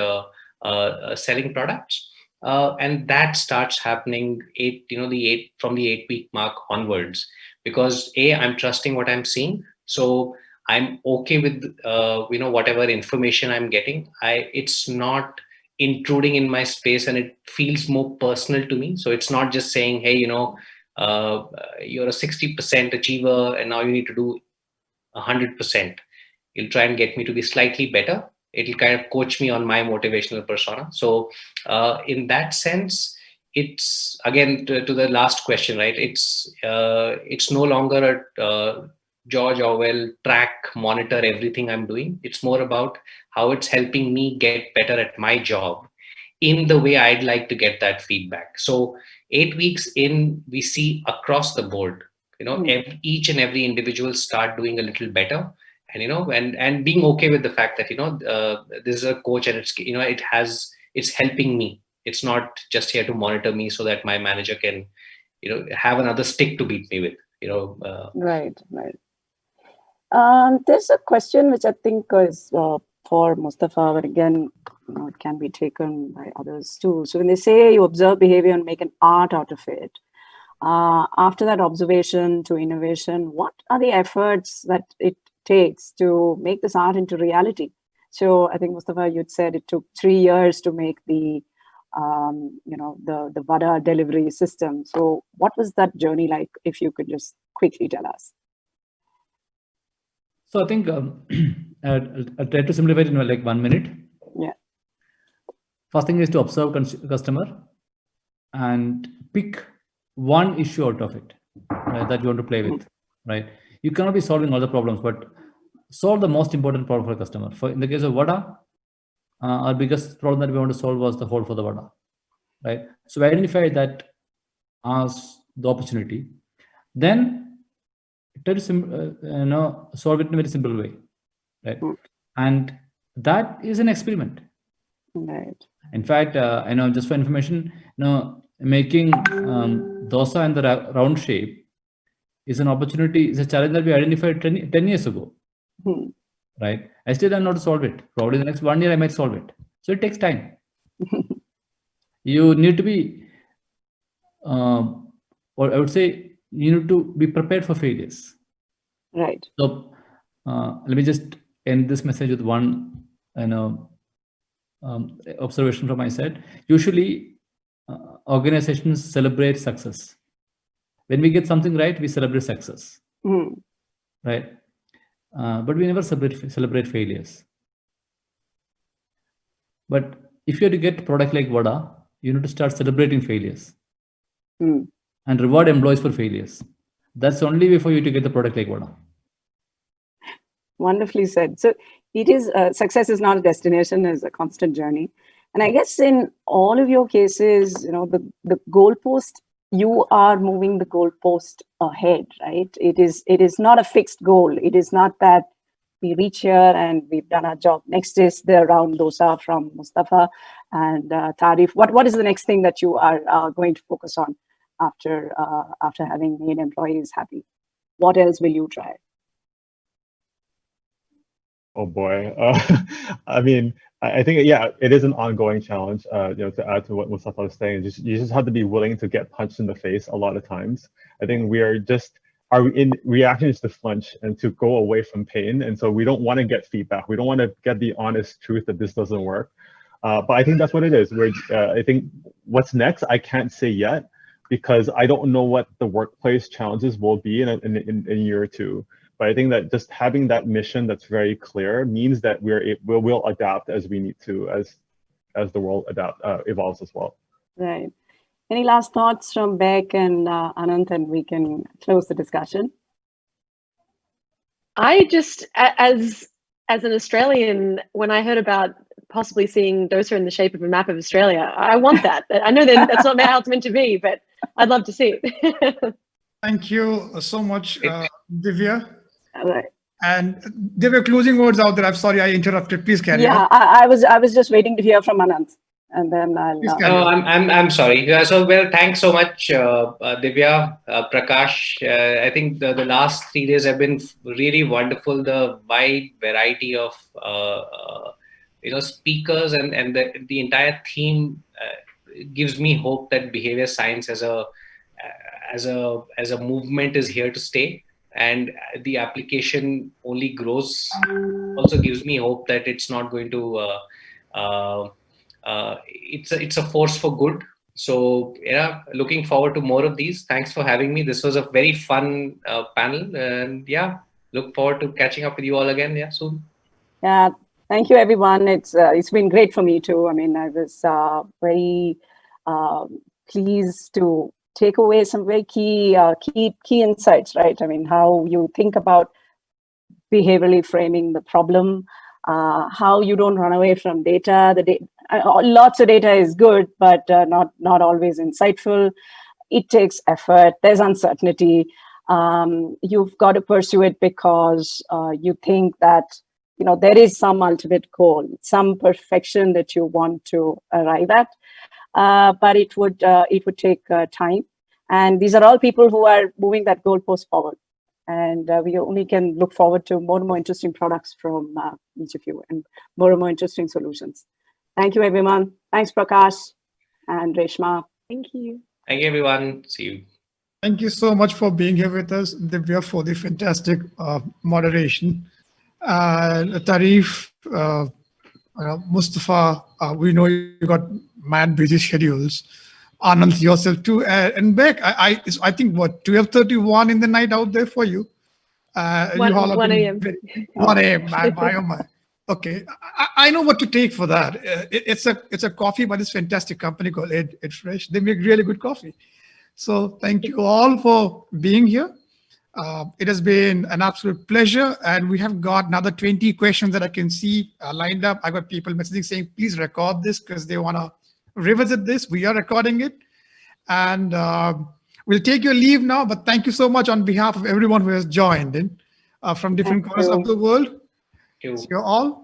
selling products. And that starts happening from the 8-week mark onwards, because I'm trusting what I'm seeing. So I'm okay with whatever information I'm getting. It's not intruding in my space, and it feels more personal to me. So it's not just saying, hey, you're a 60% achiever and now you need to do 100%. You'll try and get me to be slightly better. It'll kind of coach me on my motivational persona. So in that sense, it's again to the last question, right? It's no longer a George Orwell track, monitor everything I'm doing. It's more about how it's helping me get better at my job in the way I'd like to get that feedback. So 8 weeks in, we see across the board, each and every individual start doing a little better. And and being okay with the fact that this is a coach, and it's helping me. It's not just here to monitor me so that my manager can have another stick to beat me with. Right. There's a question which I think is for Musthafa, but again, it can be taken by others too. So when they say you observe behavior and make an art out of it, after that observation to innovation, what are the efforts that it takes to make this art into reality? So I think, Musthafa, you'd said it took 3 years to make the the Vada delivery system. So what was that journey like, if you could just quickly tell us? So I think I'll try to simplify it in like 1 minute. Yeah. First thing is to observe customer and pick one issue out of it, right, that you want to play with, right? You cannot be solving all the problems, but solve the most important problem for a customer. For in the case of Vada, our biggest problem that we want to solve was the hole for the Vada, right? So we identify that as the opportunity. Then try to solve it in a very simple way, right? And that is an experiment. Right. In fact, just for information, making dosa in the round shape is an opportunity, is a challenge that we identified 10 years ago, right? I still don't know how to solve it. Probably the next 1 year I might solve it. So it takes time. You need to be, or I would say, you need to be prepared for failures. Right. So let me just end this message with one observation from my side. Usually, organizations celebrate success. When we get something right, we celebrate success, right? but we never celebrate failures. But if you have to get product like Vada, you need to start celebrating failures and reward employees for failures. That's the only way for you to get the product like Vada. Wonderfully said. So it is success is not a destination; it's a constant journey. And I guess in all of your cases, the goalpost, you are moving the goalpost ahead, right? It is not a fixed goal. It is not that we reach here and we've done our job. Next is the round dosa from Musthafa and Tareef. What is the next thing that you are going to focus on after having made employees happy? What else will you try? Oh boy. I mean, I think, yeah, it is an ongoing challenge, to add to what Musthafa was saying. You just have to be willing to get punched in the face a lot of times. I think we are in reaction to flinch and to go away from pain. And so we don't want to get feedback. We don't want to get the honest truth that this doesn't work. But I think that's what it is. I think what's next, I can't say yet, because I don't know what the workplace challenges will be in a year or two. But I think that just having that mission that's very clear means that we'll adapt as we need to, as the world evolves as well. Right. Any last thoughts from Beck and Anant, and we can close the discussion? I just, as an Australian, when I heard about possibly seeing dosa in the shape of a map of Australia, I want that. I know that that's not how it's meant to be, but I'd love to see it. Thank you so much, Divya. All right. And there were closing words out there. I'm sorry I interrupted. Please carry on. Yeah, I was just waiting to hear from Anant, and then I'll. No, I'm sorry. So well, thanks so much, Divya, Prakash. I think the last 3 days have been really wonderful. The wide variety of speakers and the entire theme gives me hope that behavior science as a movement is here to stay. And the application only grows. Also gives me hope that it's not going to. It's a force for good. So yeah, looking forward to more of these. Thanks for having me. This was a very fun panel, and yeah, look forward to catching up with you all again. Yeah, soon. Yeah, thank you, everyone. It's been great for me too. I mean, I was very pleased to take away some very key insights, right? I mean, how you think about behaviorally framing the problem, how you don't run away from data. Lots of data is good, but not always insightful. It takes effort. There's uncertainty. You've got to pursue it because you think that there is some ultimate goal, some perfection that you want to arrive at. But it would take time, and these are all people who are moving that goalpost forward, and we only can look forward to more and more interesting products from each of you, and more interesting solutions. Thank you, everyone. Thanks, Prakash and Reshma. Thank you. Thank you, everyone. See you. Thank you so much for being here with us, Divya, for the fantastic moderation. Tareef, Musthafa, we know you got mad busy schedules. Anant, yourself too, and Beck. I think 12:31 in the night out there for you. 1 a.m. 1 a.m. My oh my. Okay, I know what to take for that. It's a coffee, but it's a fantastic company called Ed Fresh. They make really good coffee. So thank you all for being here. It has been an absolute pleasure, and we have got another 20 questions that I can see lined up. I got people messaging saying, please record this because they want to revisit this. We are recording it, and we'll take your leave now, but thank you so much on behalf of everyone who has joined in from different corners of the world. Thank you. See you all.